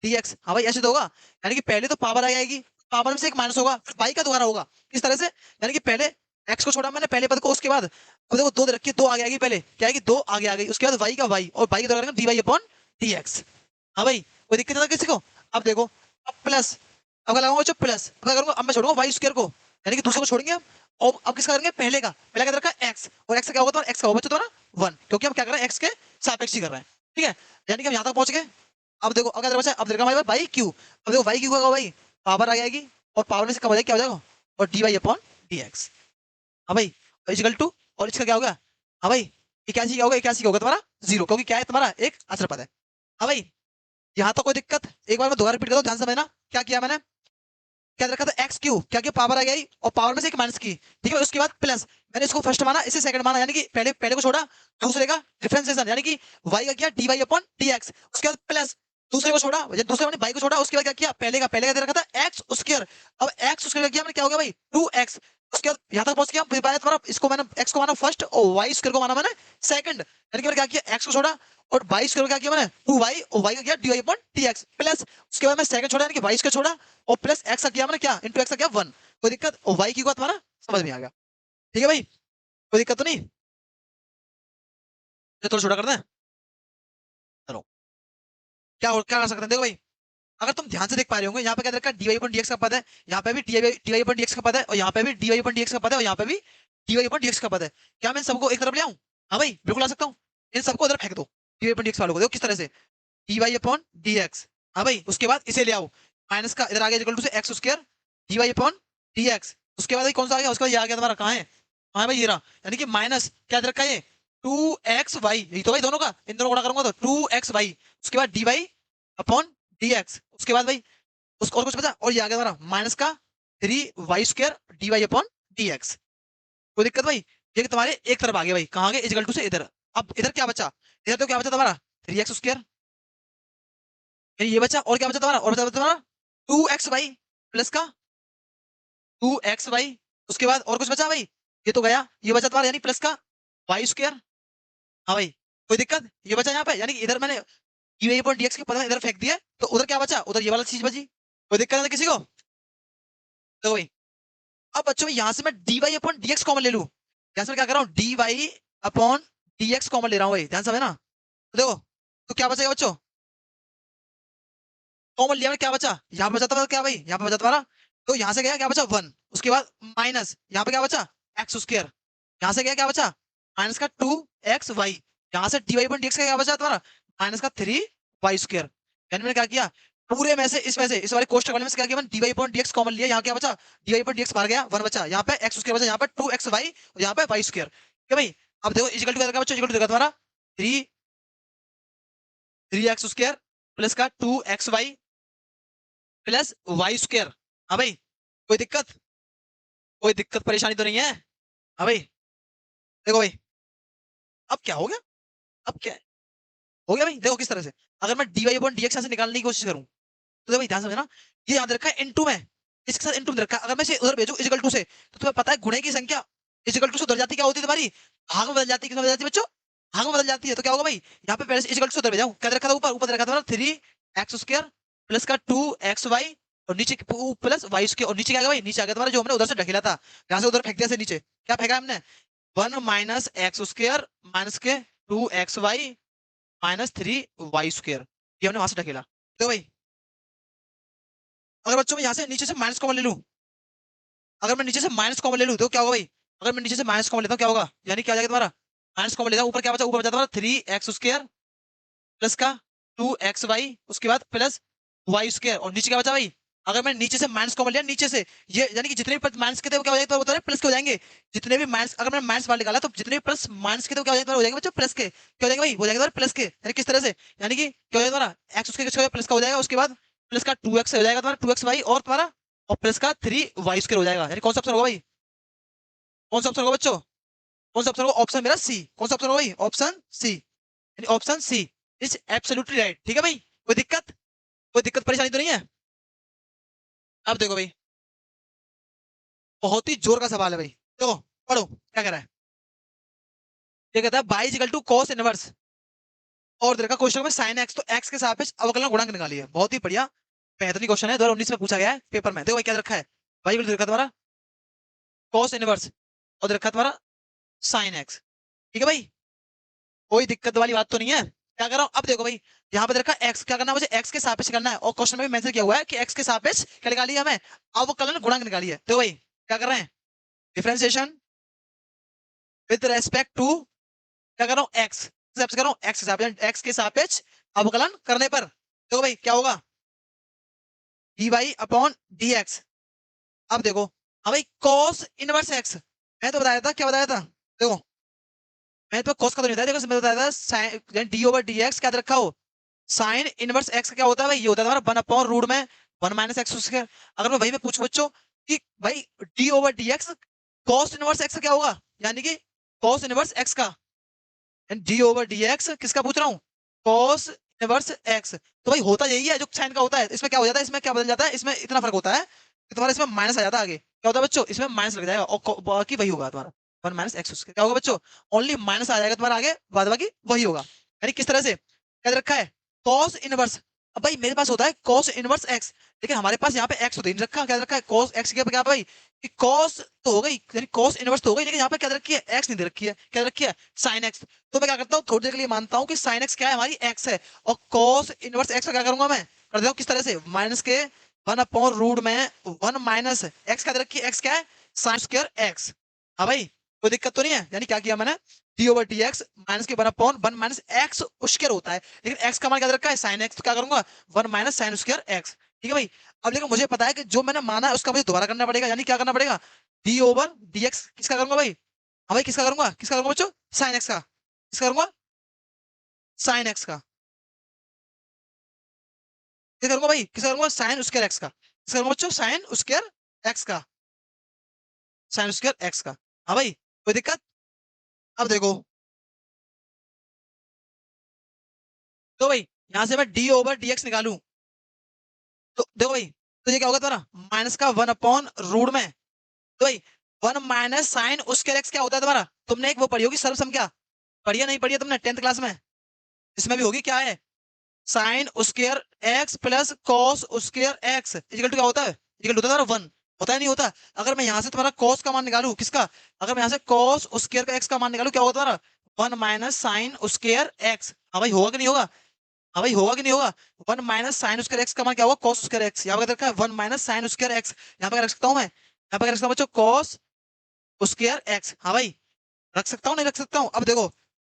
d x. हाँ भाई ऐसे तो होगा, यानी कि पहले तो पावर आ जाएगी, पावर में से एक माइनस होगा, फिर वाई का दोबारा होगा, किस तरह से, यानी कि पहले एक्स को छोड़ा मैंने पहले पद को, उसके बाद अब देखो दो रखी, दो आगे आ गई, पहले क्या है कि दो आगे आ गई, उसके बाद वाई का वाई, और वाई का दोबारा d y upon d x. हाँ भाई कोई दिक्कत आता किसी को। अब देखो, अब प्लस, अब क्या लगाऊंगा बच्चों प्लस, अब क्या करूंगा, अब मैं छोड़ूंगा वाई स्क्वायर को, यानी कि दूसरे को छोड़ेंगे हम, और अब किसका करेंगे, पहले का रखा एक्स, और एक्स का क्या होगा तुम्हारा, एक्स का होगा बच्चों तुम्हारा 1, क्योंकि हम क्या कर रहे हैं एक्स के सापेक्ष ही कर रहे हैं, ठीक है, यानी कि हम यहाँ तक पहुंच गए। अब देखो अगर बचा, अब देखा हमारे बाई क्यू, अब देखो वाई क्यू होगा भाई, पावर आ जाएगी, और पावर में से कम हो जाएगी, क्या हो जाएगा, और D y upon d x. हाँ भाई इजिकल टू, और इसका क्या होगा, हाँ भाई इक्यासी क्या होगा, इक्यासी क्या होगा तुम्हारा जीरो, क्योंकि क्या है तुम्हारा एक अचर पद है। हाँ भाई यहाँ तो कोई दिक्कत, एक बार मैं दोबारा रिपीट करता हूँ ध्यान से, ना क्या किया मैंने, क्या रखा था एक्स क्यू, क्या किया पावर आ गई, और पावर में से एक माइनस की, ठीक है, उसके बाद प्लस, मैंने इसको फर्स्ट माना इसे सेकंड माना, यानी कि पहले पहले को छोड़ा, दूसरे का डिफरेंशिएशन, यानी कि वाई का किया d y upon d x, उसके बाद प्लस, दूसरे को छोड़ा, दूसरे मैंने वाई को छोड़ा, उसके बाद क्या किया, पहले का दे रखा था एक्स स्क्वायर, अब एक्स स्क्वायर किया मैंने, क्या हो गया भाई 2x, उसके बाद यहाँ तक पहुंच गया, फिर पाया तुम्हारा, इसको मैंने एक्स को माना फर्स्ट और वाई स्क्वायर को माना मैंने सेकंड, यानी कि मैंने क्या किया एक्स को छोड़ा, और वाई स्क्वायर को क्या किया मैंने 2y, और y का किया dy अपॉन dx, प्लस उसके बाद मैं सेकंड छोड़ा, यानी कि y स्क्वायर छोड़ा, और प्लस x का किया मैंने क्या इनटू x का किया 1। कोई दिक्कत, और y की बात तुम्हारा समझ में आ गया, ठीक है भाई, कोई दिक्कत तो नहीं, तो थोड़ा छोटा कर दें, चलो क्या कर सकते हैं, देखो भाई, अगर तुम ध्यान से देख पा रहे होंगे, यहाँ पे क्या रखा है dy अपॉन dx का पद है, यहाँ पे भी dy अपॉन dx का पद है, और यहाँ पे भी dy अपॉन dx का पद है, और यहाँ पे भी dy अपॉन dx का पद है, क्या मैं सबको एक तरफ ले आऊं, हाँ भाई बिल्कुल आ सकता हूँ, इन सबको उधर फेंक दो, dy अपॉन dx वालों को देखो किस तरह से, dy अपॉन dx, हाँ भाई उसके बाद इसे ले आओ, माइनस का इधर आ गया इक्वल टू से x square dy upon dx, उसके बाद भाई कौन सा आ गया, उसके बाद ये आ गया तुम्हारा, कहाँ है, हाँ भाई ये रहा, यानी कि माइनस क्या इधर रखा है ये 2xy, यही तो भाई दोनों का, इन दोनों को गुणा करूंगा तो 2xy, उसके बाद dy अपॉन dx, उसके बाद भाई उसको और कुछ बचा, और ये आ गया तुम्हारा माइनस का 3y square dy upon dx। कोई दिक्कत भाई, ये कि तुम्हारे एक तरफ आ गया भाई, कहाँ आ गया इक्वल टू से इधर, अब इधर क्या बचा, इधर तो क्या बचा तुम्हारा 3x स्क्वायर, ये बचा, और क्या बचा तुम्हारा, और बचा तुम्हारा 2xy प्लस का 2xy, उसके बाद और कुछ बचा भाई, ये तो गया, ये बचा तुम्हारा यानी प्लस का y स्क्वायर। हाँ भाई कोई दिक्कत, ये बचा यहाँ पे, यानी कि इधर मैंने dy अपॉन dx के पद में इधर फेंक दिया, तो उधर क्या बचा, उधर ये वाला चीज बची, कोई दिक्कत है किसी को, तो भाई अब बच्चों में यहाँ से मैं dy अपॉन dx कॉमन ले लूं, यहाँ से मैं क्या कर रहा हूँ dy अपॉन dx कॉमन ले रहा हूँ भाई, ध्यान से ना, तो देखो तो क्या बचेगा बच्चों, कॉमन लिया में क्या बचा, यहाँ पे बचा था क्या भाई, यहाँ पे बचा तुम्हारा, तो यहाँ से गया क्या बचा 1, उसके बाद माइनस यहाँ पे क्या बचा एक्स स्क्वायर, यहाँ से गया क्या बचा माइनस का 2xy, यहाँ से dy अपॉन dx का क्या बचा तुम्हारा माइनस का 3y स्क्वायर, यानी मैंने क्या किया पूरे में से इस वाले कोष्ठक वाले में से क्या किया मैंने dy अपॉन dx कॉमन लिया, यहाँ क्या बचा dy अपॉन dx बाहर गया 1 बचा, यहाँ पे x स्क्वायर बचा, यहाँ पे 2xy और यहाँ पे y स्क्वायर, क्या भाई, अब देखो इक्वल टू क्या बच्चों, इक्वल टू देखा तुम्हारा 3x स्क्वायर प्लस का 2xy प्लस वाई स्क्वायर। हाँ भाई कोई दिक्कत, कोई दिक्कत परेशानी तो नहीं है, हाँ भाई देखो भाई, अब क्या हो गया, अब क्या है? हो गया भाई, देखो किस तरह से, अगर मैं dy अपॉन dx यहाँ से निकालने की कोशिश करूं, तो देखो भाई ध्यान से समझना, ये याद रखा है इनटू में, इसके साथ इनटू रखा है, अगर मैं इसे उधर भेजूं इक्वल टू से, तो तुम्हें पता है गुणे की संख्या इक्वल टू से उधर जाती क्या होती है तुम्हारी, भाग में बदल जाती है, किसमें बदल जाती है बच्चों, भाग में बदल जाती है, तो क्या होगा भाई यहाँ पे पहले से इक्वल टू से उधर भेजाऊं, क्या रखा था ऊपर, ऊपर रखा था 3x स्क्वायर प्लस का 2xy, और नीचे प्लस वाई स्क्वायर, और नीचे क्या आ गया भाई, नीचे आ गया तुम्हारा जो हमने उधर से ढकेला था, यहाँ से उधर फेंक दिया से नीचे, क्या फेंका हमने 1 माइनस एक्स स्क्वायर माइनस के 2xy माइनस 3y स्क्वायर, ये हमने वहां से ढकेला, तो भाई अगर बच्चों में यहाँ से नीचे से माइनस कॉमन ले लूं, अगर मैं नीचे से माइनस कॉमन ले लूं तो क्या होगा भाई, अगर मैं नीचे से माइनस कॉमन लेता हूँ क्या होगा, यानी क्या आ जाएगा तुम्हारा माइनस कॉमन लेता हूँ, ऊपर क्या बचा, ऊपर बचा तुम्हारा 3x स्क्वायर प्लस का 2xy, उसके बाद प्लस वाई स्क्वायर, और नीचे क्या बचा भाई, अगर मैं नीचे से माइनस कॉमन लिया नीचे से, ये यानी कि जितने भी माइनस के थे वो क्या हो जाएगा, तो प्लस के हो जाएंगे, जितने भी माइनस, अगर मैं माइनस बाहर निकाला तो जितने भी प्लस माइनस के थे वो क्या हो जाएगा, हो जाएंगे बच्चों प्लस के, क्या हो जाएगा भाई, हो जाएगा प्लस के, यानी किस तरह से, यानी कि क्या हो जाएगा तुम्हारा एक्स उसके प्लस का हो जाएगा, उसके बाद प्लस का 2x हो जाएगा तुम्हारा 2xy, और तुम्हारा और प्लस का 3y स्क्वायर हो जाएगा, यानी कौन सा ऑप्शन होगा भाई, कौन सा ऑप्शन होगा बच्चों? कौन सा ऑप्शन होगा? ऑप्शन मेरा सी। कौन सा ऑप्शन होगा भाई? ऑप्शन सी, यानी option c is absolutely right. ठीक है भाई, कोई दिक्कत? कोई दिक्कत परेशानी तो नहीं है? अब देखो भाई, बहुत ही जोर का सवाल है भाई। देखो, पढ़ो क्या कह रहा है। ये कहता है y is equal to cos inverse, और देखा क्वेश्चन में साइन एक्स, तो एक्स के सापेक्ष अवकलन गुणांक निकालिए। बहुत ही बढ़िया, बेहतरीन क्वेश्चन है, 2019 में पूछा गया है पेपर में। देखो भाई क्या रखा है, बाई इक्वल टू रखा तुम्हारा कॉस इनवर्स, और रखा तुम्हारा साइन एक्स। ठीक है भाई, कोई दिक्कत वाली बात तो नहीं है। क्या कर रहा हूँ अब देखो भाई, यहाँ पे देखा एक्स, क्या करना है मुझे? एक्स के सापेक्ष करना है, और क्वेश्चन में भी मेंशन किया हुआ है कि एक्स के सापेक्ष क्या निकालिए हमें? अवकलन गुणांक निकालिए। तो भाई क्या कर रहे हैं? डिफरेंशिएशन विद रेस्पेक्ट टू, क्या कर रहा हूँ? एक्स कर रहा हूँ, एक्स के सापेक्ष, एक्स के सापेक्ष अवकलन करने पर तो भाई क्या होगा? D y upon d x. अब देखो, हाँ भाई कॉस इनवर्स एक्स, मैं तो बताया था, क्या बताया था? देखो, मैं तो कॉस का तो नहीं बताया, देखो मैं बताया था sine d over d x, क्या रखा हो? साइन इनवर्स एक्स का क्या होता है भाई? ये होता है तुम्हारा वन अपॉन रूट में वन माइनस एक्स स्क्वायर। अगर मैं वही में पूछूं बच्चों कि भाई D over d x cos inverse x का क्या होगा, यानी कि कॉस इनवर्स एक्स का, डी ओवर डी एक्स किसका पूछ रहा हूँ? Cos inverse x. तो भाई होता यही है जो साइन का होता है। इसमें क्या हो जाता है, इसमें क्या बदल जाता है, इसमें इतना फर्क होता है कि तुम्हारा इसमें माइनस आ जाता है आगे। क्या होता है बच्चों? इसमें माइनस लग जाएगा, और बाकी वही होगा तुम्हारा वन माइनस एक्स। क्या होगा बच्चों? ओनली माइनस आ जाएगा तुम्हारा आगे, बाद बाकी वही होगा। यानी किस तरह से क्या रखा है? Cos inverse. अब भाई मेरे पास होता है कॉस इनवर्स एक्स, लेकिन हमारे पास यहाँ पे एक्स होता ही नहीं रखा। क्या रखा है? कॉस एक्स के क्या भाई? कि कॉस तो हो गई, यानी कॉस इनवर्स तो हो गई, लेकिन यहाँ पे क्या रखी है? एक्स नहीं दे रखी है। क्या रखी है? Sine x. तो मैं क्या करता हूँ, थोड़ी देर के लिए मानता हूँ कि साइन एक्स क्या है? हमारी एक्स है। और कॉस इनवर्स एक्स का क्या करूंगा मैं? कर देता हूँ किस तरह से? माइनस के वन अपॉन रूट में वन माइनस एक्स क्या दे रखी है? एक्स क्या है? Sine square x. हाँ भाई, कोई दिक्कत तो नहीं है? यानी क्या किया मैंने? D over d x minus के one upon one minus x square होता है, लेकिन एक्स का मान क्या दे रखा है? Sine x. तो क्या करूंगा? One minus sign square x. ठीक है भाई, अब लेकिन मुझे पता है कि जो मैंने माना है उसका मुझे दोबारा करना पड़ेगा, यानी क्या करना पड़ेगा? डी ओवर डी एक्स किसका करूंगा भाई? हाँ भाई किसका करूंगा? किसका करूंगा बच्चों? साइन एक्स का। किसका करूंगा? साइन एक्स का। किसका करूंगा भाई? किसका करूंगा? साइन स्क्वायर एक्स का। किसका करूंगा बच्चों? साइन स्क्वायर एक्स का। साइन स्क्वायर एक्स का। हाँ भाई, कोई दिक्कत? अब देखो, तो भाई यहां से मैं डी ओवर डी एक्स निकालू, तो देखो भाई, तो ये क्या होगा तुम्हारा? माइनस का वन अपॉन रूट में, तो भाई one minus sign square x क्या होता है तुम्हारा? तुमने एक वो पढ़ी होगी सर्वसम, क्या पढ़िया नहीं पढ़िया तुमने 10th क्लास में? इसमें भी होगी, क्या है? Sine square x plus cos square x equal to क्या होता है? इक्वल होता है वन। होता है नहीं होता? अगर मैं यहां से तुम्हारा कॉस का मान निकालू, किसका? अगर मैं यहां से कॉस स्क्वायर का एक्स का मान निकालू, क्या होगा तुम्हारा? One minus sign square x. हाँ भाई होगा कि नहीं होगा? हाँ भाई होगा कि नहीं होगा? One minus sign square x का मान क्या होगा? Cos square x. यहाँ पे रखा है one minus sign square x, यहाँ पे रख सकता हूँ मैं? यहाँ पे रख सकता हूँ बच्चों कॉस स्क्वायर एक्स। हाँ भाई रख सकता हूँ, नहीं रख सकता हूँ? अब देखो,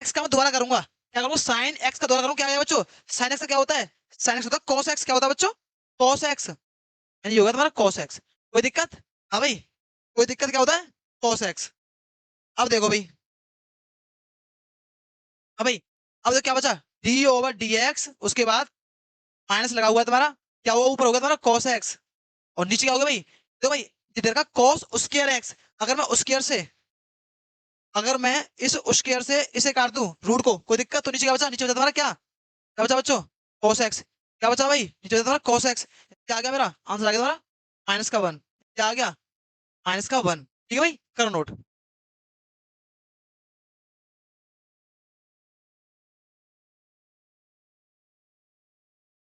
एक्स का मैं दोबारा करूंगा, क्या करूँ? साइन एक्स का दोबारा करूँ, क्या है बच्चों? साइन एक्स का क्या होता है? साइन एक्स होता है कॉस एक्स। क्या होता है बच्चों? कॉस एक्स, यानी ये होगा तुम्हारा कॉस एक्स। कोई दिक्कत? हाँ भाई, कोई दिक्कत? क्या होता है? Cos x. अब देखो भाई, हाँ भाई, अब देखो क्या बचा? डी ओवर डी एक्स, उसके बाद माइनस लगा हुआ है तुम्हारा, क्या हुआ? ऊपर होगा तुम्हारा कॉस एक्स, और नीचे क्या होगा भाई? तो भाई इधर का कॉस स्क्वायर एक्स, अगर मैं स्क्वायर से, अगर मैं इस स्क्वायर से इसे काट दूं रूट को, कोई दिक्कत? तो नीचे क्या बचा? नीचे बचा तुम्हारा क्या? क्या बचा बच्चों? Cos x. क्या बचा भाई? नीचे बचा तुम्हारा कॉस एक्स। क्या आ गया मेरा आंसर? आ गया तुम्हारा माइनस का वन। क्या आ गया? माइनस का वन। ठीक है भाई, करो नोट।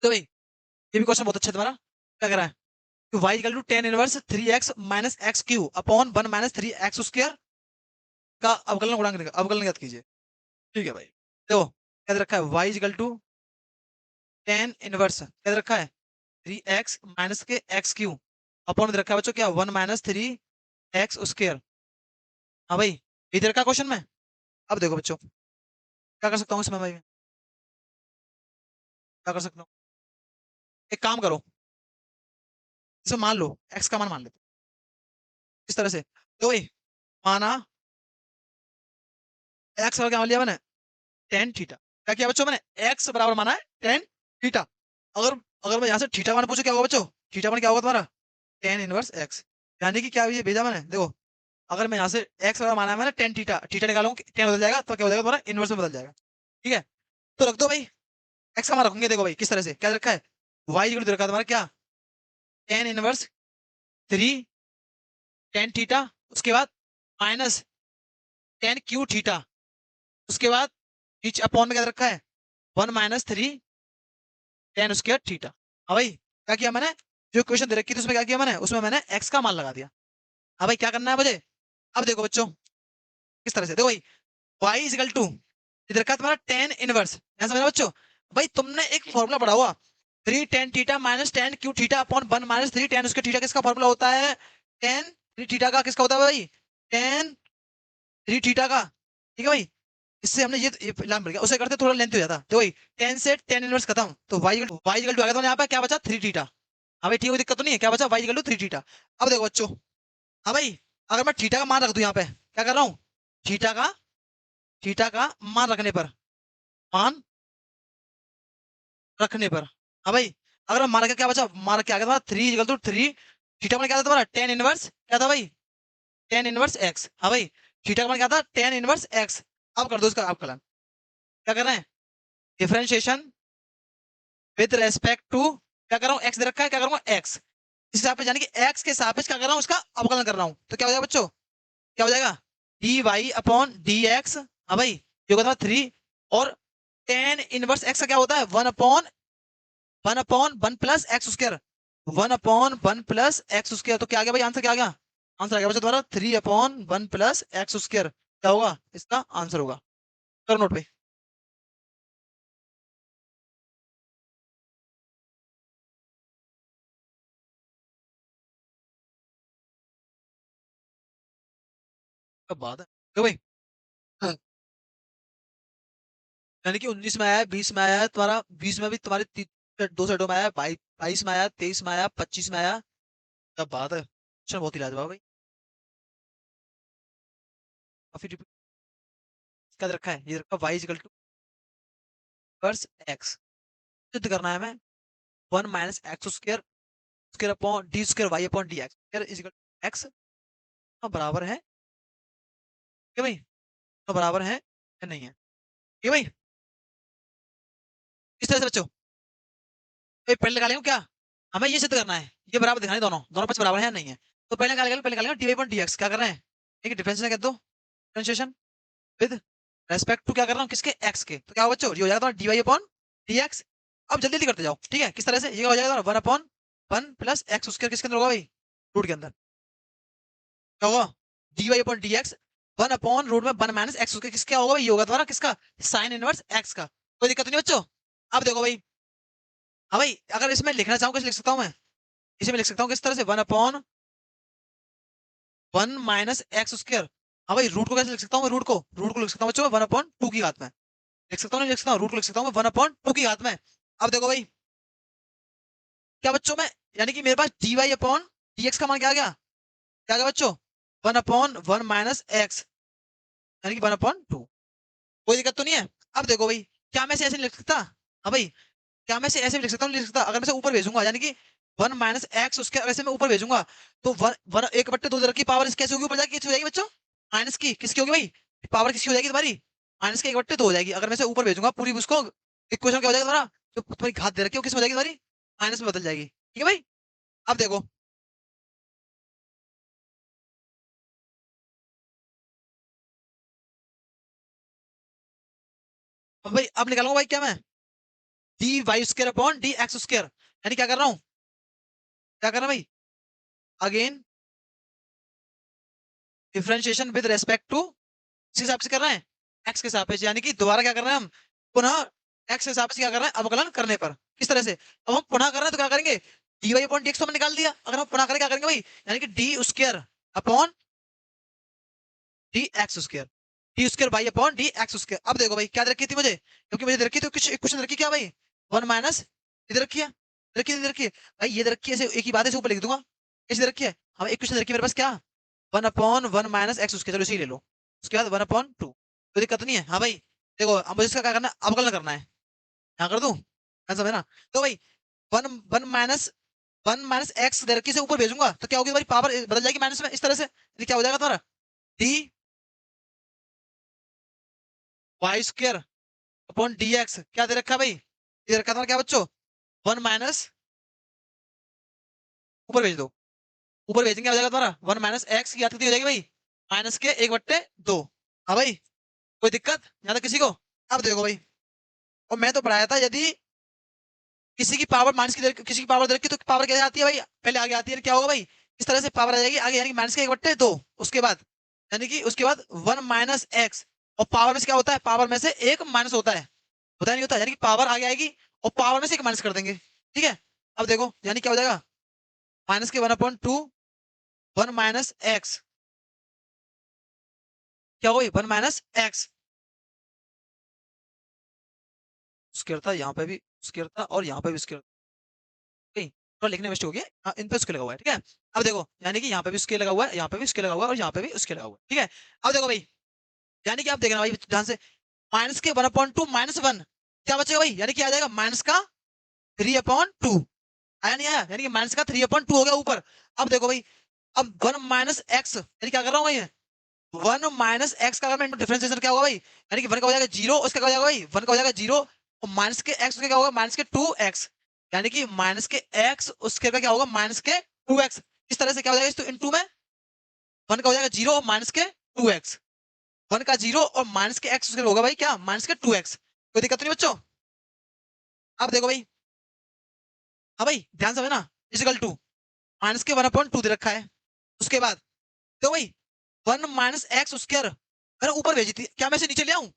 तो भाई ये भी क्वेश्चन बहुत अच्छा है तुम्हारा। क्या कह रहा है? Y equal to tan inverse three x minus x cube upon one minus three x square का अवकलन गुणांक अवकलन ज्ञात कीजिए। ठीक है भाई, देखो क्या रखा है? Y equal to tan inverse क्या रखा है? थ्री एक्स माइनस के एक्स क्यू अपॉन रखा है बच्चों क्या? One minus three x square. हाँ भाई, इधर का क्वेश्चन में। अब देखो बच्चों, क्या कर सकता हूँ इसमें भाई मैं? क्या कर सकता हूँ? एक काम करो, इसे मान लो एक्स का मान मान लेते हैं। इस तरह से तो भाई, माना एक्स का क्या मान लिया मैंने? Tan theta. क्या किया बच्चों मैंने? एक्स बराबर माना है टेन थीटा। अगर अगर मैं यहाँ से थीटा मान पूछूं, क्या होगा बच्चों? थीटा मान क्या होगा तुम्हारा? Tan inverse x. यानी कि क्या ये भेजा मैंने, देखो अगर मैं यहाँ से एक्स माना है मैंने टेन थीटा, थीटा निकालूंगा टेन बदल जाएगा तो क्या हो जाएगा तुम्हारा इनवर्स में बदल जाएगा। ठीक है, तो रख दो भाई, एक्स का मान रखोगे, देखो भाई किस तरह से क्या रखा है, वाई इक्वल टू रखा है तुम्हारा क्या, ten inverse three tan theta, उसके बाद माइनस टेन क्यू थीटा, उसके बाद नीचे अपॉन में क्या रखा है, one minus three ten square theta. हाँ भाई क्या किया मैंने, जो क्वेश्चन दे रखी थी उसमें क्या किया मैंने, उसमें मैंने एक्स का मान लगा दिया। हाँ भाई क्या करना है मुझे, अब देखो बच्चों किस तरह से, देखो भाई वाई इजिकल टू इधर का तुम्हारा टेन इनवर्स, ऐसा समझना बच्चों। भाई तुमने एक फॉर्मूला पढ़ा हुआ, three tan theta minus ten Q theta upon one minus three ten उसके थीटा, किसका फॉर्मूला होता है, टेन थ्री थीटा का, किसका होता है भाई, टेन थ्री थीटा का। ठीक है भाई, इससे हमने ये लाइन बढ़ गया, उसे करते थोड़ा लेंथ हो जाता, तो भाई टेन से टेन इनवर्स खत्म, तो वाई इक्वल टू आ गया, तो यहाँ पे क्या बचा थ्री थीटा। हाँ भाई ठीक है, कोई दिक्कत तो नहीं है, क्या बचा y equal to three theta. अब देखो बच्चों, हाँ भाई अगर मैं थीटा का मान रख दूं यहाँ पे, क्या कर रहा हूँ, थीटा का थीटा का मान रखने पर, मान रखने पर, हाँ भाई अगर मैं मान रखा, क्या बचा, मान रख के आ गया तुम्हारा three equal to three, theta मान क्या था तुम्हारा टेन इनवर्स, क्या था भाई, टेन इनवर्स एक्स। हाँ भाई थीटा का मान क्या था, टेन इनवर्स एक्स। अब कर दो इसका अवकलन, क्या कर रहे हैं, डिफरेंशिएशन विद रेस्पेक्ट टू, क्या कर रहा हूँ, एक्स दे रखा है, क्या करूंगा एक्स, इस हिसाब से, यानी कि एक्स के सापेक्ष क्या कर रहा हूँ, उसका अवकलन कर रहा हूँ, तो क्या हो जाएगा बच्चों, क्या हो जाएगा, d y upon d x. हाँ भाई ये होगा थ्री, और टेन इनवर्स एक्स का क्या होता है, one upon one plus x square, one upon one plus x square, तो क्या आ गया भाई, आंसर क्या आ गया, आंसर आ गया बच्चों तुम्हारा three upon one plus x square, क्या होगा इसका आंसर होगा, करो नोट भाई। क्या बात है, क्यों भाई, हाँ, यानी कि 19 में आया है, 20 में आया है तुम्हारा, 20 में भी तुम्हारे दो सेटों में आया है, 22 में आया, 23 में आया, 25 में आया, क्या बात है, अच्छा बहुत ही लाजवाब भाई, काफी repeat क्या रखा है, ये रखा y equal to verse x, सिद्ध करना है हमें, one minus x square square upon d square y upon d x square is equal to x, बराबर है क्या भाई, तो बराबर है या नहीं है, ये भाई इस तरह से बच्चों, भाई पहले लगा लेंगे क्या, हमें ये सिद्ध करना है, ये बराबर दिखाने, दोनों दोनों पक्ष बराबर है या नहीं है, तो पहले निकालेंगे d y upon d x, क्या कर रहे हैं, ठीक है डिफरेंशिएशन कर दो, डिफरेंशिएशन विद रेस्पेक्ट टू क्या कर रहा हूँ, किसके एक्स के, तो क्या होगा बच्चों, ये हो जाएगा तुम्हारा d y upon d x. अब जल्दी जल्दी करते जाओ, ठीक है, किस तरह से, ये हो जाएगा one upon one plus x उसके किसके अंदर होगा भाई, रूट के अंदर, क्या होगा, d y upon d x, one upon root में वन माइनस एक्स उसके किसका होगा भाई, ये होगा तुम्हारा किसका, साइन इनवर्स एक्स का, कोई दिक्कत नहीं बच्चों। अब देखो भाई, हाँ भाई अगर इसमें लिखना चाहूँ कैसे लिख सकता हूँ मैं, इसे मैं लिख सकता हूँ किस तरह से, one upon one minus x square. हाँ भाई रूट को कैसे लिख सकता हूँ मैं, रूट को लिख सकता हूँ बच्चों वन अपॉन टू की घात में, लिख सकता हूँ नहीं लिख सकता हूँ, रूट को लिख सकता हूँ मैं वन अपॉन टू की घात में। अब देखो भाई क्या बच्चों में, यानी कि मेरे पास d y upon d x का मान क्या आ गया, क्या आ गया बच्चों, one upon one minus x, यानी कि वन अपॉन टू, कोई दिक्कत तो नहीं है। अब देखो भाई क्या मैं ऐसे नहीं लिख सकता, हाँ भाई क्या मैं ऐसे भी लिख सकता हूँ, नहीं लिख सकता, अगर मैं इसे ऊपर भेजूंगा यानी कि वन माइनस एक्स उसके वैसे मैं ऊपर भेजूंगा, तो वन वन एक बट्टे दो की पावर कैसे होगी, ऊपर जाके कैसे हो जाएगी बच्चों, माइनस की किसकी होगी भाई, पावर किसकी हो जाएगी तुम्हारी, माइनस के एक बट्टे दो हो जाएगी, अगर मैं इसे ऊपर भेजूंगा पूरी उसको इक्वेशन क्या हो जाएगा तुम्हारा, जो तुम्हारी घात दे रखी है वो किस में हो जाएगी तुम्हारी, माइनस में बदल जाएगी, ठीक है भाई। अब देखो, अब भाई अब निकालूंगा भाई क्या मैं, d y square upon d x square, यानी क्या कर रहा हूँ, क्या कर रहा हूँ भाई, again differentiation with respect to, किस हिसाब से कर रहे हैं, एक्स के सापेक्ष, यानी कि दोबारा क्या कर रहे हैं हम, पुनः एक्स के हिसाब से क्या कर रहे हैं, अवकलन करने पर, किस तरह से, अब हम पुनः कर रहे हैं तो क्या करेंगे, d y upon d x तो हमने निकाल दिया, अगर हम पुनः करें क्या करेंगे भाई, यानी कि D square upon d x square, D square by upon d x square. अब देखो भाई क्या दे रखी थी मुझे, क्योंकि मुझे दे रखी थी कुछ क्वेश्चन रखी क्या भाई, वन माइनस इधर रखी है, दे रखी है भाई, ये दे रखी है, एक ही बात है, इसे ऊपर लिख दूंगा, ऐसे दे रखी है, हम एक क्वेश्चन रखी है मेरे पास क्या, one upon one minus x उसके, चलो इसी ले लो, उसके बाद वन अपॉन टू, कोई दिक्कत नहीं है। हाँ भाई देखो अब मुझे इसका क्या करना है, अवकलन करना है, यहाँ कर दूं, ऐसा है ना, तो भाई वन वन माइनस एक्स दे रखी से ऊपर भेजूंगा तो क्या होगी, तुम्हारी पावर बदल जाएगी माइनस में, इस तरह से, ये क्या हो जाएगा तुम्हारा, d y square upon d x क्या दे रखा है भाई, ये दे रखा था क्या बच्चों, 1 माइनस, ऊपर भेज दो, ऊपर भेजेंगे क्या हो जाएगा तुम्हारा, 1 माइनस एक्स की याद कितनी हो जाएगी भाई, माइनस के 1/2। हाँ भाई, कोई दिक्कत यहाँ तक किसी को। अब देखो भाई, और मैं तो पढ़ाया था यदि किसी की पावर माइनस की किसी की पावर दे रखी तो पावर क्या आती है भाई, पहले आगे आती है, क्या होगा भाई, इस तरह से पावर आ जाएगी आगे, यानी कि माइनस के 1/2, उसके बाद यानी कि उसके बाद 1 माइनस एक्स, और पावर में से क्या होता है, पावर में से एक माइनस होता है नहीं होता, यानी कि पावर आगे आएगी और पावर में से एक माइनस कर देंगे, ठीक है। अब देखो यानी क्या हो जाएगा, माइनस के 1/2, 1 माइनस एक्स, क्या होगा 1 माइनस एक्स, स्क्वायर था यहाँ पे भी, स्क्वायर था और यहाँ पे भी स्क्वायर, नहीं थोड़ा लिखने में मिस्टेक हो गया, हाँ, इन पे स्क्वायर लगा हुआ है, ठीक है। अब देखो यानी कि यहाँ पे भी स्क्वायर लगा हुआ है, यहाँ पे भी स्क्वायर लगा हुआ है और यहाँ पे भी स्क्वायर लगा हुआ है, ठीक है। अब देखो भाई, यानी कि आप देखना भाई ध्यान से, माइनस के 1/2 माइनस 1 क्या बचेगा भाई, यानी कि आ जाएगा माइनस का 3/2, आया नहीं आया, यानी कि माइनस का 3/2 हो गया ऊपर। अब देखो भाई, अब 1 माइनस एक्स, यानी क्या कर रहा हूँ भाई, 1 माइनस एक्स का अगर मैं डिफरेंशिएशन क्या होगा भाई, यानी कि 1 का हो जाएगा 0, उसका क्या हो जाएगा भाई, 1 का हो जाएगा 0, और माइनस के एक्स उसका क्या होगा, माइनस के 2x, यानी कि माइनस के x उसके का क्या होगा, माइनस के 2x, इस तरह से क्या हो जाएगा, इस तो इनटू में 1 का हो जाएगा 0 और माइनस के 2x, 1 का 0 और माइनस के x उसके होगा भाई क्या, माइनस के 2x, कोई दिक्कत नहीं बच्चों। अब देखो भाई, हाँ भाई ध्यान से ना, इजिकल टू माइनस के 1/2 दे रखा है, उसके बाद तो भाई 1 माइनस एक्स स्क्वायर मैंने ऊपर भेजी थी, क्या मैं इसे नीचे ले आऊं,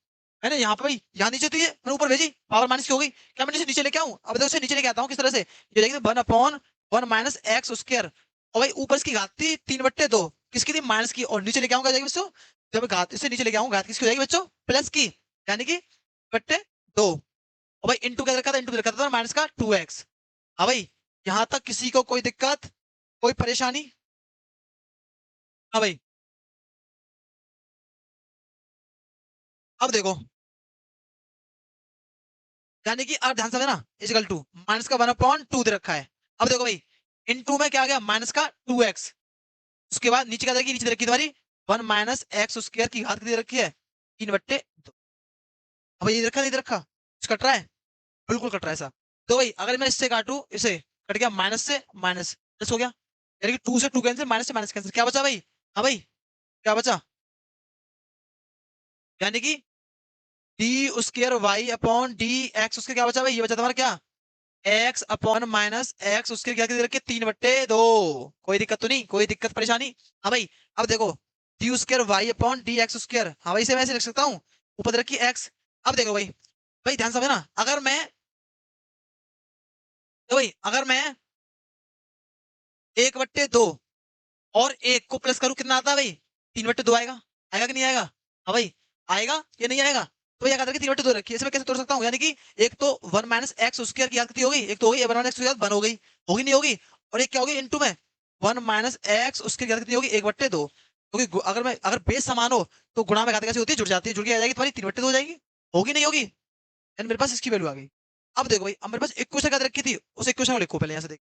मैंने यहाँ पे भाई यहाँ नीचे थी, मैंने ऊपर भेजी, पावर माइनस की हो गई, क्या मैं इसे नीचे लेके आऊं, अब देखो इसे नीचे लेके आता हूँ किस तरह से, ये देखिए 1/1 माइनस एक्स स्क्वायर, और भाई ऊपर इसकी घात थी 3/2, किसकी थी, माइनस की, और नीचे लेके आऊंगा जाएगी बच्चों, जब घात इसे नीचे लेके आऊंगा घात किसकी हो जाएगी बच्चों, प्लस की, यानी कि बट्टे 2, और भाई इंटू क्या रखा था, इंटू रखा था माइनस का 2x। हाँ भाई, यहाँ तक किसी को कोई दिक्कत, कोई परेशानी। हाँ भाई, अब देखो, यानी कि अब ध्यान से ना, इजिकल टू माइनस का 1/2 दे रखा है, अब देखो भाई इन टू में क्या आ गया, माइनस का 2x, उसके बाद नीचे क्या दे रखी, नीचे दे रखी तुम्हारी 1 माइनस एक्स स्क्वायर की घात कितनी दे रखी है, 3/2। अब ये दे रखा नहीं दे रखा, कुछ कट रहा है, बिल्कुल कट रहा है ऐसा, तो भाई अगर मैं इससे काटू, इसे कट गया माइनस से माइनस, प्लस हो गया, यानी कि 2 से 2 कैंसिल, माइनस से माइनस कैंसिल, क्या बचा भाई, हाँ भाई क्या बचा, यानी कि d square y upon d x, उसके क्या बचा भाई, ये बचा तुम्हारा क्या, एक्स अपॉन माइनस एक्स, उसके क्या दे रखे, 3/2, कोई दिक्कत तो नहीं, कोई दिक्कत परेशानी। हाँ भाई, अब देखो d square y upon d x square, हाँ भाई इसे मैं ऐसे लिख सकता हूँ, ऊपर दे रखी एक्स। अब देखो भाई, भाई ध्यान समझना, अगर मैं, तो भाई अगर मैं 1/2 और एक को प्लस करूँ कितना आता है भाई, 3/2 आएगा, आएगा कि नहीं आएगा, हाँ भाई आएगा या नहीं आएगा, तो भैया कहता है कि 3/2 रखी है, इसमें कैसे तोड़ सकता हूँ, यानी कि एक तो 1 माइनस एक्स स्क्वायर की याद कितनी हो गई, एक तो हो गई 1 माइनस एक्स की याद 1 हो गई, होगी नहीं होगी, और एक क्या होगी इनटू में 1 माइनस एक्स उसकी याद कितनी होगी, 1/2, क्योंकि अगर मैं अगर बेस समान हो तो गुणा में घात कैसे होती है, जुड़ जाती है, जुड़ के आ जाएगी तुम्हारी 3/2 हो जाएगी, होगी नहीं होगी, यानी मेरे पास इसकी वैल्यू आ गई। अब देखो भाई, अब मेरे पास इक्वेशन क्या रखी थी, उस इक्वेशन को लिखो पहले, यहाँ से देख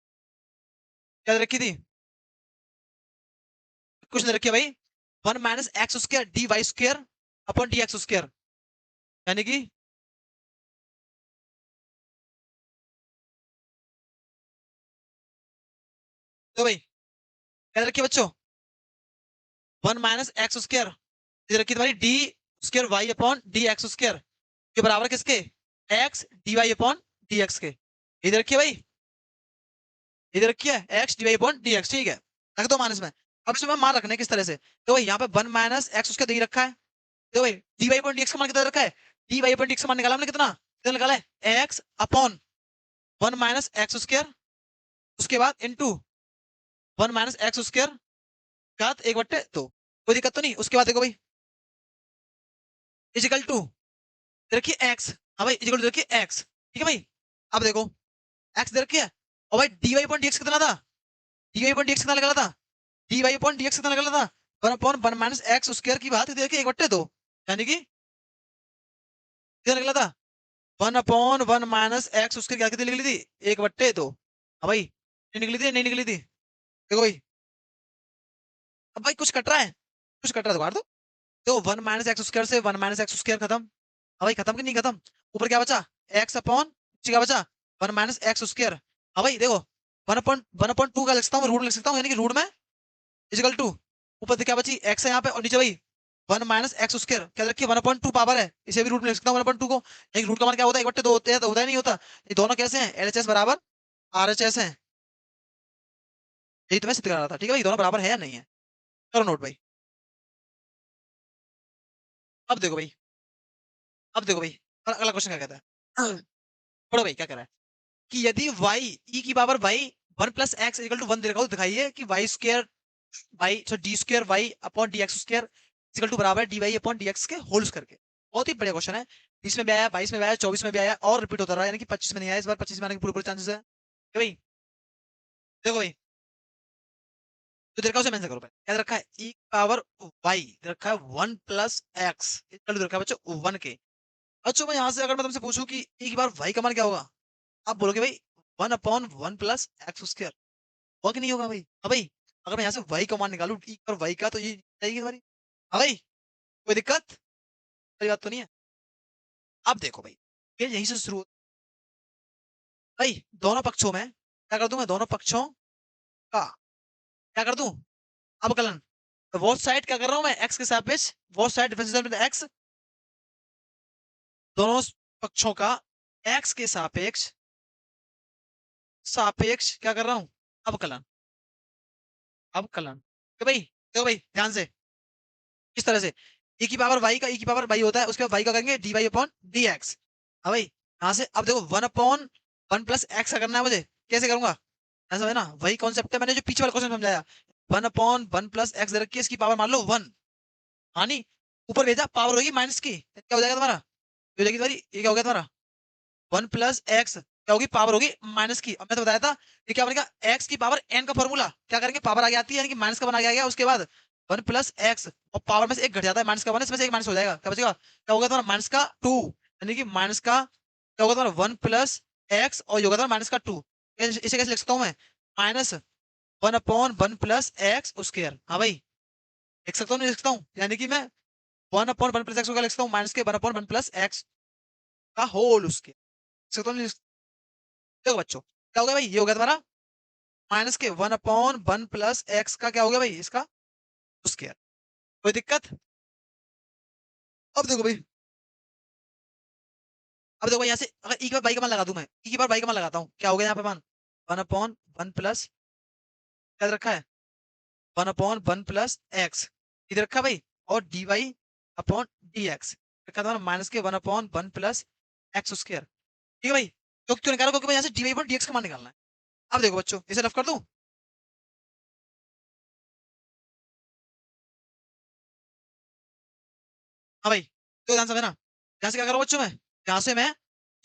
क्या रखी थी, इक्वेशन रखी है भाई 1 minus x square d y square upon d x square, यानी कि तो भाई क्या रखिए बच्चों, 1 माइनस एक्स स्क्वायर, इधर रखी तुम्हारी d square y upon d x square के बराबर किसके, x d y upon d x के, इधर रखिए भाई, इधर रखिए x d y upon d x, ठीक है, रख दो माइनस में। अब इसमें मान रखने किस तरह से, तो भाई यहाँ पे 1 माइनस एक्स उसका दे ही रखा है, तो भाई d y upon d x का मान कितना रखा है, d y upon d x का मान निकाला हमने कितना, कितना निकाला है, x upon 1 minus x square, उसके बाद इनटू 1 माइनस एक्स स्क्वायर घात 1/2, कोई दिक्कत तो नहीं, उसके बाद देखो भाई इजिकल टू रखिए एक्स, हाँ भाई इजिकल टू रखिए एक्स, ठीक है भाई। अब देखो एक्स दे रखिए, और भाई d y upon d x कितना था, d y upon d x कितना निकाला था, d y upon d x कितना निकाला था, 1/1 माइनस एक्स स्क्वायर की बात दे रखी 1/2, यानी कि कितना निकला था, 1/1 माइनस एक्स उसके क्या कितनी निकली थी, 1/2, हाँ भाई नहीं निकली थी, नहीं निकली थी, देखो भाई, अब भाई कुछ कट रहा है, कुछ कट रहा है तो काट दो। तो 1 माइनस एक्स स्क्वायर से 1 माइनस एक्स स्क्वायर खत्म। हाँ भाई खत्म कि नहीं खत्म? ऊपर क्या बचा? एक्स अपॉन क्या बचा? 1 माइनस एक्स स्क्वायर। हाँ भाई देखो 1/2 का लिख सकता हूँ, रूट लिख सकता हूँ, यानी कि रूट में इजिकल टू ऊपर से क्या बची? एक्स है यहाँ पे, और नीचे भाई 1 माइनस एक्स स्क्वायर क्या रखिए 1/2 पावर है, इसे भी रूट में लिख सकता हूँ 1/2 को। एक रूट का मान क्या होता है? 1/2 होते हैं, तो होता ही नहीं होता। ये दोनों कैसे हैं? एलएचएस बराबर आरएचएस हैं। यही तो मैं सिद्ध कर रहा था, ठीक है भाई, दोनों बराबर है या नहीं है? करो नोट भाई। अब देखो भाई, अब देखो भाई, अगला क्वेश्चन क्या कहता है? पढ़ो भाई क्या कह रहा है कि यदि y e की power y 1 + x equal to 1 दे रखा हो, तो दिखाइए कि y square y so d square y upon d x square equal to बराबर है d y upon d x के होल स्क्वायर के। बहुत ही बढ़िया क्वेश्चन है। 20 में भी आया, 22 में भी आया, 24 में भी आया, और रिपीट होता रहा, यानी कि 25 में नहीं आया इस बार, 25 में आने के पूरे पूरे चांसेस है। तो भाई देखो भाई, तो देखा उसे मेंशन करो पहले। क्या दे रखा है? e पावर y दे रखा है 1 + x इक्वल टू दे रखा है बच्चों 1 के। अच्छा मैं यहाँ से अगर मैं तुमसे पूछूं कि e की पावर y का मान क्या होगा, आप बोलोगे भाई 1/1 + x स्क्वायर। होगा कि नहीं होगा भाई? हाँ भाई, अगर मैं यहाँ से y का मान निकालूं e और y का, तो ये जाएगी हमारी। हाँ भाई, कोई दिक्कत वाली बात तो नहीं है? अब देखो भाई, ये यहीं से शुरू भाई, दोनों पक्षों में क्या कर दूं मैं? दोनों पक्षों का क्या कर दूं? अवकलन। तो वो साइड क्या कर रहा हूं मैं? x के सापेक्ष वो साइड डिफरेंशियल विद x, दोनों पक्षों का x के सापेक्ष सापेक्ष क्या कर रहा हूं? अवकलन। अवकलन तो भाई देखो भाई ध्यान से, किस तरह से e की पावर y का e की पावर y होता है, उसके बाद y का करेंगे dy अपॉन dx। हाँ भाई यहाँ से अब देखो 1/1 + x का करना है मुझे, कैसे करूंगा? ऐसा है ना, वही कॉन्सेप्ट है, मैंने जो पीछे वाला क्वेश्चन समझाया। 1/1 + x दे रखी है, इसकी पावर मान लो 1। हाँ नहीं, ऊपर भेजा पावर होगी माइनस की, क्या हो जाएगा तुम्हारा? ये हो जाएगी तुम्हारी, ये क्या हो गया तुम्हारा? 1 + x क्या होगी? पावर होगी माइनस की। अब मैं तो बताया था ये क्या बनेगा? x की पावर n का फॉर्मूला क्या करेंगे? पावर आगे आती है, यानी कि माइनस का बना गया, उसके बाद 1 + x और पावर में से एक घट जाता है, माइनस का 1, इसमें से एक माइनस हो जाएगा, क्या बचेगा? क्या होगा तुम्हारा? माइनस का 2, यानी कि माइनस का क्या होगा तुम्हारा? 1 + x और ये होगा तुम्हारा माइनस का 2। इसे कैसे लिख सकता हूँ मैं? Minus 1/1 + x square. हाँ भाई लिख सकता हूँ, नहीं लिख सकता हूँ? यानी कि मैं 1/1 + x को क्या लिख सकता हूँ? माइनस के 1/1 + x का होल उसके लिख सकता हूँ, नहीं लिख सकता? देखो बच्चों क्या हो गया भाई, ये हो गया तुम्हारा माइनस के 1/1 + x का क्या हो गया भाई? इसका स्क्वायर। कोई दिक्कत? अब देखो भाई, अब देखो भाई यहाँ से अगर e की बार y का मान लगा दूं मैं, e की बार y का मान लगाता हूँ, क्या हो गया यहाँ पे मान? 1/1 प्लस क्या रखा है? 1/1 + x इधर रखा भाई, और dy अपॉन dx रखा था माइनस के 1/1 + x स्क्वायर। ठीक है भाई, तो क्यों निकालो? क्योंकि भाई यहाँ से dy अपॉन dx का मान निकालना है। अब देखो बच्चों, इसे रफ कर दूं। हाँ भाई, तो ध्यान से ना, यहाँ से क्या कर रहा हूँ बच्चों मैं? यहाँ से मैं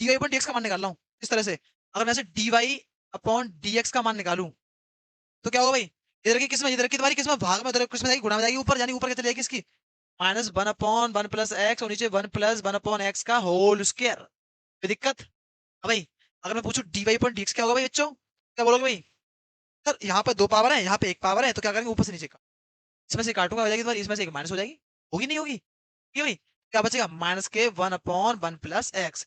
dy अपॉन dx का मान निकाल रहा हूँ इस तरह से। अगर मैं से dy अपॉन dx का मान निकालूं, तो क्या होगा भाई? इधर की किसमें, इधर की तुम्हारी किसमें भाग में, उधर किसमें जाएगी? गुणा में जाएगी ऊपर, यानी ऊपर क्या चली जाएगी इसकी? -1/1 + x और नीचे 1 + 1/x का होल स्क्वायर। कोई दिक्कत? अब भाई अगर मैं पूछूं dy अपॉन dx क्या होगा भाई बच्चों? क्या बोलोगे भाई? सर यहाँ पे 2 पावर है, यहाँ पे 1 पावर है, तो क्या करेंगे? ऊपर से नीचे का इसमें से काटूंगा, हो जाएगी तुम्हारी, इसमें से एक माइनस हो जाएगी। होगी नहीं होगी? ठीक है भाई, क्या बचेगा? माइनस के 1/1 + x।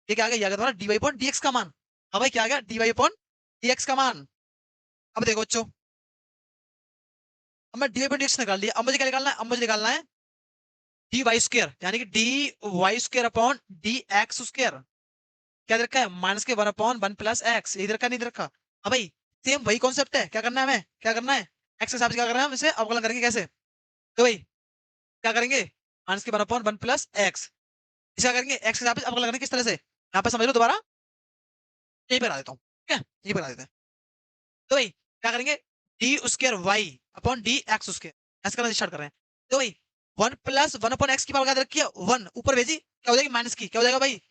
ये क्या आ गया? ये आ गया तुम्हारा dy अपॉन dx का मान। हाँ भाई क्या आ गया? dy अपॉन dx का मान। अब देखो बच्चों, अब मैं dy अपॉन dx निकाल लिया, अब मुझे क्या निकालना है? अब मुझे निकालना है डी वाई स्क्र, यानी कि d y square upon d x square. क्या दे रखा है? माइनस के 1/1 + x, इधर का नहीं दे रखा। हाँ भाई सेम वही कॉन्सेप्ट है, क्या करना है हमें? क्या करना है? एक्स के हिसाब से क्या करना है? हम इसे अवकलन करेंगे कैसे? तो भाई क्या करेंगे? माइनस के 1/1 + x, इसे क्या करेंगे? एक्स के हिसाब से अवकलन करेंगे, किस तरह से? यहाँ पे समझ लो दोबारा, यही पे बता देता हूँ, ठीक है, यही बता देते हैं। तो भाई क्या करेंगे? D square y upon d x square, ऐसे करना स्टार्ट कर रहे हैं। तो भाई 1 + 1/x की पावर क्या रखी है? 1 ऊपर भेजी, क्या हो जाएगी? माइनस की, क्या हो जाएगा भाई?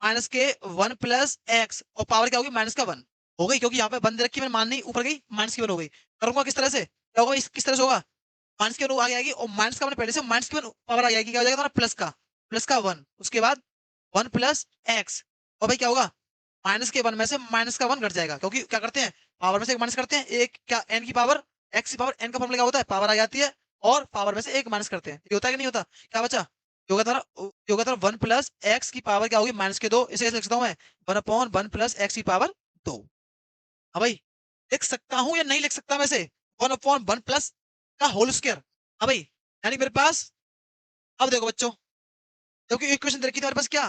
माइनस के 1 + x और पावर क्या होगी? माइनस का 1 हो गई, क्योंकि यहाँ पे 1 दे रखी, मैंने मान नहीं, ऊपर गई माइनस की 1 हो गई। करूंगा किस तरह से? क्या होगा? किस तरह से होगा? माइनस की 1 आगे आएगी, और माइनस का मैंने पहले से माइनस की 1 पावर आ जाएगी, क्या हो जाएगा तुम्हारा? प्लस का 1, उसके बाद 1 + x, और भाई क्या होगा? माइनस के 1 में से माइनस का 1 घट जाएगा, क्योंकि क्या करते हैं? पावर में से एक माइनस करते हैं, एक क्या n की पावर x की पावर n का फॉर्मूला क्या होता है? पावर आ जाती है और पावर में से एक माइनस करते हैं, ये होता है कि नहीं होता? क्या बचा? ये होगा तुम्हारा 1 प्लस एक्स की पावर क्या होगी? -2। इसे कैसे लिख सकता हूँ मैं? 1/1 प्लस एक्स की पावर 2। हाँ भाई, लिख सकता हूँ या नहीं लिख सकता वैसे? 1/1 प्लस का होल स्क्वायर। हाँ भाई, यानी मेरे पास, अब देखो बच्चों, क्योंकि इक्वेशन दे रखी थी हमारे पास, क्या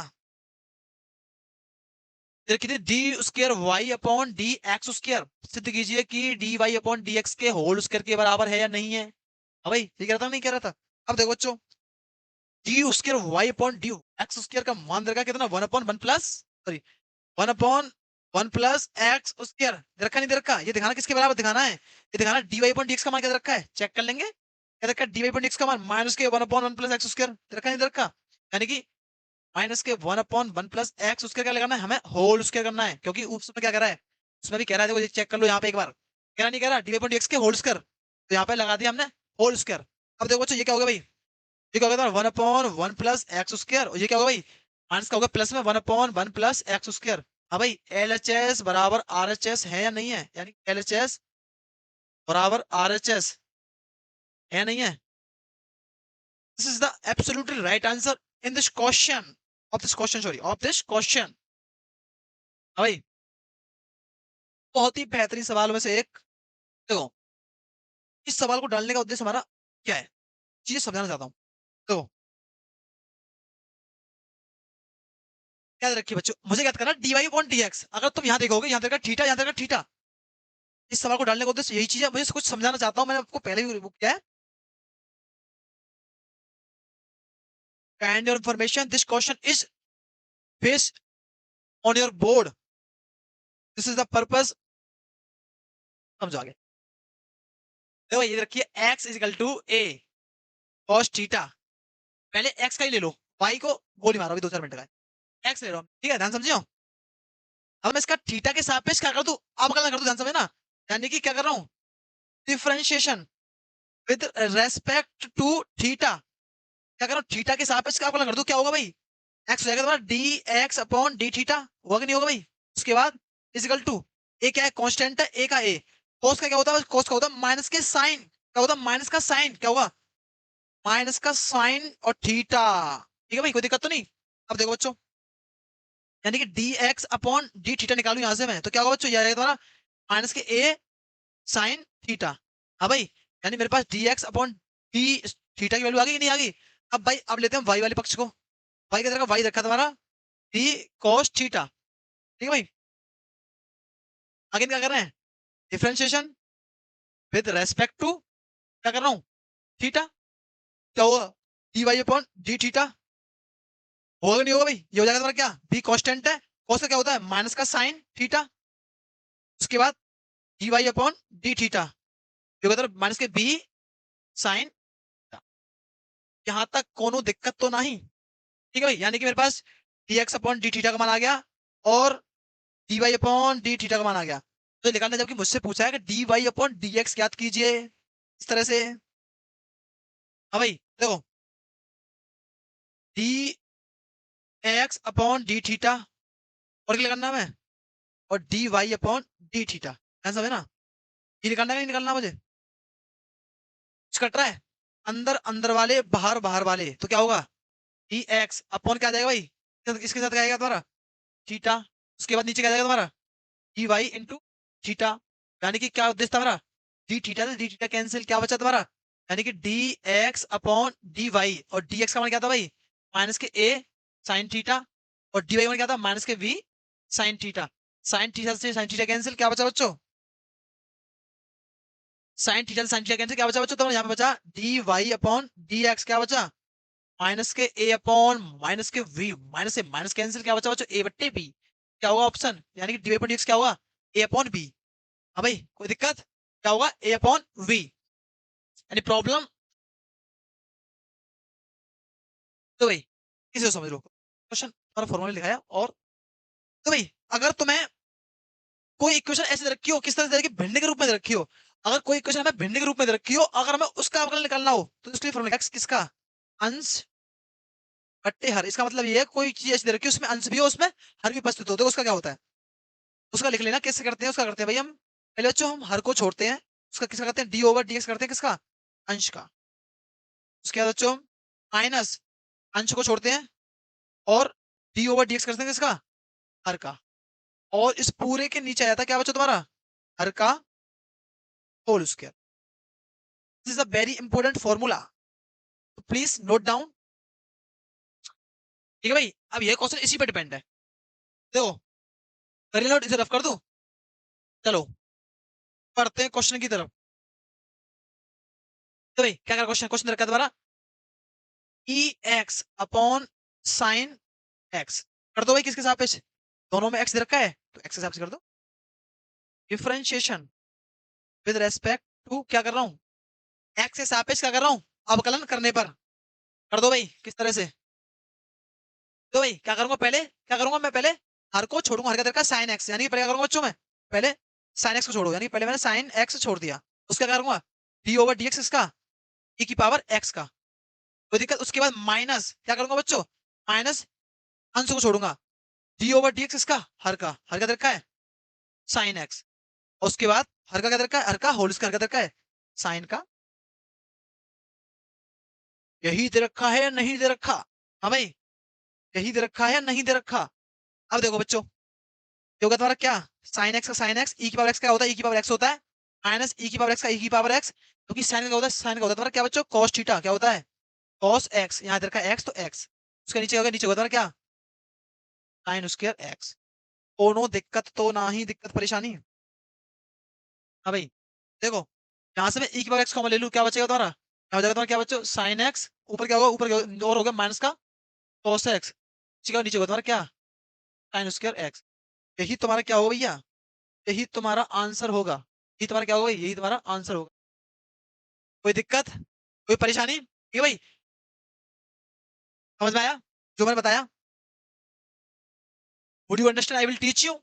दे रखी थी? D square y upon d x square. सिद्ध कीजिए कि d y upon d x के होल स्क्वायर के बराबर है या नहीं है। हाँ भाई, ये कह रहा था नहीं कह रहा था? अब देखो बच्चों, d square y upon d x square का मान दे रखा है कितना? 1/1 plus, sorry, 1/1 plus x square दे रखा, नहीं दे रखा? ये दिखाना किसके बराबर दिखाना है? ये दिखाना d y upon d x का मान क्या दे रखा है, चेक कर लेंगे। क्या दे रखा है? D y upon d x का मान माइनस के 1/1 प्लस एक्स स्क्वायर दे रखा, नहीं दे रखा? यानी कि माइनस के 1/1 प्लस एक्स उसका क्या लगाना है हमें? होल स्क्वायर करना है, क्योंकि उसमें क्या कर रहा है? उसमें भी कह रहा है, देखो चेक कर लो यहाँ पे एक बार, कह रहा नहीं कह रहा डी वाई एक्स के होल स्क्वायर, तो यहाँ पे लगा दिया हमने होल स्क्वायर। अब देखो बच्चों, ये क्या होगा भाई? ये क्या होगा? 1/1 प्लस एक्स स्क्वायर, और ये क्या होगा भाई? माइनस का होगा प्लस में 1/1 प्लस एक्स स्क्वायर। हाँ भाई, एल एच एस बराबर आर एच एस है या नहीं है? यानी एल एच एस बराबर आर एच एस है नहीं है? This is the absolutely right answer in this question, of this question, sorry, of this question. भाई, बहुत ही बेहतरीन सवाल में से एक। देखो, इस सवाल को डालने का उद्देश्य हमारा क्या है, चीजें समझाना चाहता हूँ। देखो, याद रखिए बच्चों, मुझे याद करना d y upon d x. अगर तुम यहाँ देखोगे, यहाँ देखा थीटा, यहाँ देखा थीटा, इस सवाल को डालने का उद्देश्य यही चीज है, मुझे कुछ समझाना चाहता हूँ। मैंने आपको पहले भी बुक किया है। Kind your information, this question is based on your board, this is the purpose. समझो आगे। देखो, ये रखिए x is equal to a cos theta. पहले एक्स का ही ले लो, वाई को गोली मारो अभी 2-4 मिनट का है। एक्स ले लो, ठीक है, ध्यान समझियो। अब मैं इसका थीटा के सापेक्ष क्या कर दूं? अब कर दूं, ध्यान समझे ना। यानी कि क्या कर रहा हूं? Differentiation with respect to theta. क्या कर रहा हूं? थीटा के सापेक्ष का कर दूं, क्या होगा भाई? एक्स हो जाएगा तुम्हारा D x upon d theta, होगा कि नहीं होगा भाई? उसके बाद इजिकल टू, ए क्या है? कांस्टेंट है, ए का ए। कोस का क्या होता है? कोस का होता है माइनस के साइन, क्या होता है? माइनस का साइन, क्या होगा? माइनस का साइन और थीटा। ठीक है भाई, कोई दिक्कत तो नहीं? अब देखो बच्चों, यानी कि d x upon d theta निकालू यहां से मैं, तो क्या होगा बच्चों? ये आएगा तुम्हारा माइनस के ए साइन थीटा। हाँ भाई, यानी मेरे पास d x upon d theta की वैल्यू आ गई कि नहीं आ गई? अब भाई, अब लेते हैं वाई वाले पक्ष को। वाई की तरह वाई रखा तुम्हारा डी कॉस थीटा, ठीक है भाई। आगे क्या कर रहे हैं? डिफरेंशिएशन विद रेस्पेक्ट टू, क्या कर रहा हूँ? थीटा। क्या होगा? D y upon d theta, होगा नहीं होगा भाई? ये हो जाएगा तुम्हारा क्या? बी कांस्टेंट है, कॉस का क्या होता है? माइनस का साइन थीटा। उसके बाद d y upon d theta, ये होता है माइनस के बी साइन। यहां तक कोनो दिक्कत तो नहीं? ठीक है भाई, यानी कि मेरे पास d x upon d theta का मान आ गया, और D y upon d theta का मान आ गया। तो निकालना, जबकि मुझसे पूछा है कि d y upon d x याद कीजिए, इस तरह से। हाँ भाई, देखो, d x upon d theta, और क्या निकालना है? और D y upon d theta, ऐसा है ना? ये निकालना है, नहीं निकालना मुझे? कुछ कट रहा है? अंदर अंदर वाले, बाहर बाहर वाले, तो क्या होगा? डी एक्स अपॉन क्या आ जाएगा भाई? इसके साथ क्या आएगा तुम्हारा? थीटा। उसके बाद नीचे क्या आ जाएगा तुम्हारा? D y into theta. यानी कि क्या उद्देश्य था हमारा? डी थीटा से डी थीटा कैंसिल, क्या बचा तुम्हारा? यानी कि d x upon d y, और डी एक्स का मान क्या था भाई? माइनस के ए साइन थीटा, और डी वाई का मान क्या था? माइनस के b sine theta. Sine theta से साइन थीटा कैंसिल, क्या बचा बच्चों? साइन थीटा से साइन थीटा कैंसिल, क्या बचा बच्चों? तो यहाँ पे बचा d y upon d x, क्या बचा? माइनस के ए अपॉन माइनस के वी, माइनस से माइनस कैंसिल, क्या बचा बच्चों? ए बट्टे बी। क्या होगा ऑप्शन? यानी कि d y upon d x क्या होगा? A upon b. हाँ भाई, कोई दिक्कत? क्या होगा? A upon b. यानी प्रॉब्लम, तो भाई इसे तो समझ लो, क्वेश्चन और फॉर्मूला लिखाया। और तो भाई, अगर तुम्हें कोई इक्वेशन ऐसे दे रखी हो, किस तरह से दे रखी? भिन्न के रूप में दे रखी हो। अगर कोई इक्वेशन हमें भिन्न के रूप में दे रखी हो, अगर हमें उसका अवकलन निकालना हो, तो इसके लिए फॉर्मूला एक्स किसका? अंश बट्टे हर। इसका मतलब ये है, कोई चीज ऐसी दे रखी है, उसमें अंश भी हो, उसमें हर भी उपस्थित हो, तो उसका क्या होता है? उसका लिख लेना। कैसे करते हैं उसका? करते हैं भाई हम, पहले बच्चों हम हर को छोड़ते हैं, उसका किसका करते हैं? डी ओवर डी एक्स करते हैं, किसका? अंश का। उसके बाद बच्चों माइनस अंश को छोड़ते हैं और डी ओवर डी एक्स कर देंगे इसका हर का, और इस पूरे के नीचे आया था क्या बच्चों तुम्हारा हर का whole square. This is a very important formula, please note down. ठीक है भाई, अब ये क्वेश्चन इसी पे डिपेंड है। देखो कर नोट, इसे रफ कर दो। चलो पढ़ते हैं क्वेश्चन की तरफ। तो भाई क्या क्वेश्चन क्वेश्चन रखा है दोबारा, ई एक्स अपॉन साइन एक्स कर दो भाई, किसके सापेक्ष, दोनों में एक्स दे रखा है तो एक्स के हिसाब से कर दो। डिफरेंशिएशन विद रेस्पेक्ट टू क्या कर रहा हूं, एक्स के सापेक्ष क्या कर रहा हूं, अवकलन करने पर। कर दो भाई किस तरह से, तो भाई क्या करूंगा पहले, क्या करूंगा मैं पहले हर को छोड़ूंगा, हर का तरीका साइन एक्स, यानी कि पहले क्या करूंगा बच्चों मैं पहले साइन एक्स को छोड़ू, यानी पहले मैंने साइन एक्स छोड़ दिया, उसका क्या करूंगा डी ओवर डी एक्स इसका ई की पावर एक्स का, कोई दिक्कत। उसके बाद माइनस क्या करूंगा बच्चों, माइनस अंश को छोड़ूंगा, डी ओवर डी एक्स इसका हर का तरीका है साइन एक्स, और उसके बाद हर का क्या तरीका है, हर का होल स्क्वायर का तरीका है साइन का। यही दे रखा है या नहीं दे रखा, हाँ भाई यही दे रखा है या नहीं दे रखा। अब देखो बच्चों ये होगा तुम्हारा क्या, साइन एक्स का साइन एक्स, ई की पावर एक्स क्या होता है, ई की पावर एक्स होता है, माइनस ई की पावर एक्स का ई की पावर एक्स, क्योंकि साइन का क्या होता है, साइन का होता है तुम्हारा क्या बच्चों कॉस थीटा, क्या होता है कॉस एक्स, यहाँ इधर का एक्स तो एक्स, उसके नीचे होगा, नीचे होगा तुम्हारा क्या साइन स्क्वायर एक्स। कोनो दिक्कत तो ना ही, दिक्कत परेशानी। हाँ भाई देखो यहाँ से मैं ई की पावर एक्स कॉमन ले लूँ, क्या बचेगा तुम्हारा, क्या बचेगा तुम्हारा क्या बच्चों साइन एक्स, ऊपर क्या होगा, ऊपर और होगा माइनस का कॉस एक्स, नीचे होगा तुम्हारा क्या साइन स्क्वायर एक्स। यही तुम्हारा क्या होगा भैया, यही तुम्हारा आंसर होगा, यही तुम्हारा क्या होगा, यही तुम्हारा आंसर होगा। कोई दिक्कत कोई परेशानी, ठीक है भाई, समझ में आया जो मैंने बताया। Would you understand, I will teach you,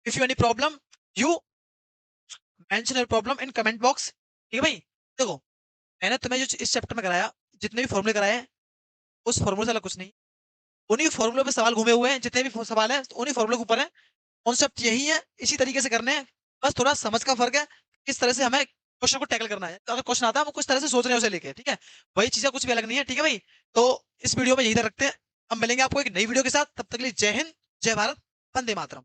if you any problem you mention your problem in comment box. ठीक है भाई देखो मैंने तुम्हें जो इस चैप्टर में कराया, जितने भी फॉर्मूले कराए हैं उस फॉर्मूले से अलग कुछ नहीं, उन्हीं फॉर्मूलों पे सवाल घूमे हुए हैं, जितने भी सवाल हैं उन्हीं फॉर्मूले के ऊपर है, कॉन्सेप्ट यही है, इसी तरीके से करने हैं, बस थोड़ा समझ का फर्क है किस तरह से हमें क्वेश्चन को टैकल करना है। अगर क्वेश्चन आता है हम किस तरह से सोच रहे हैं उसे लेके, ठीक है वही चीजें कुछ भी अलग नहीं है। ठीक है भाई तो इस वीडियो में यही तक रखते हैं, हम मिलेंगे आपको एक नई वीडियो के साथ, तब तक के लिए जय हिंद जय भारत वंदे मातरम।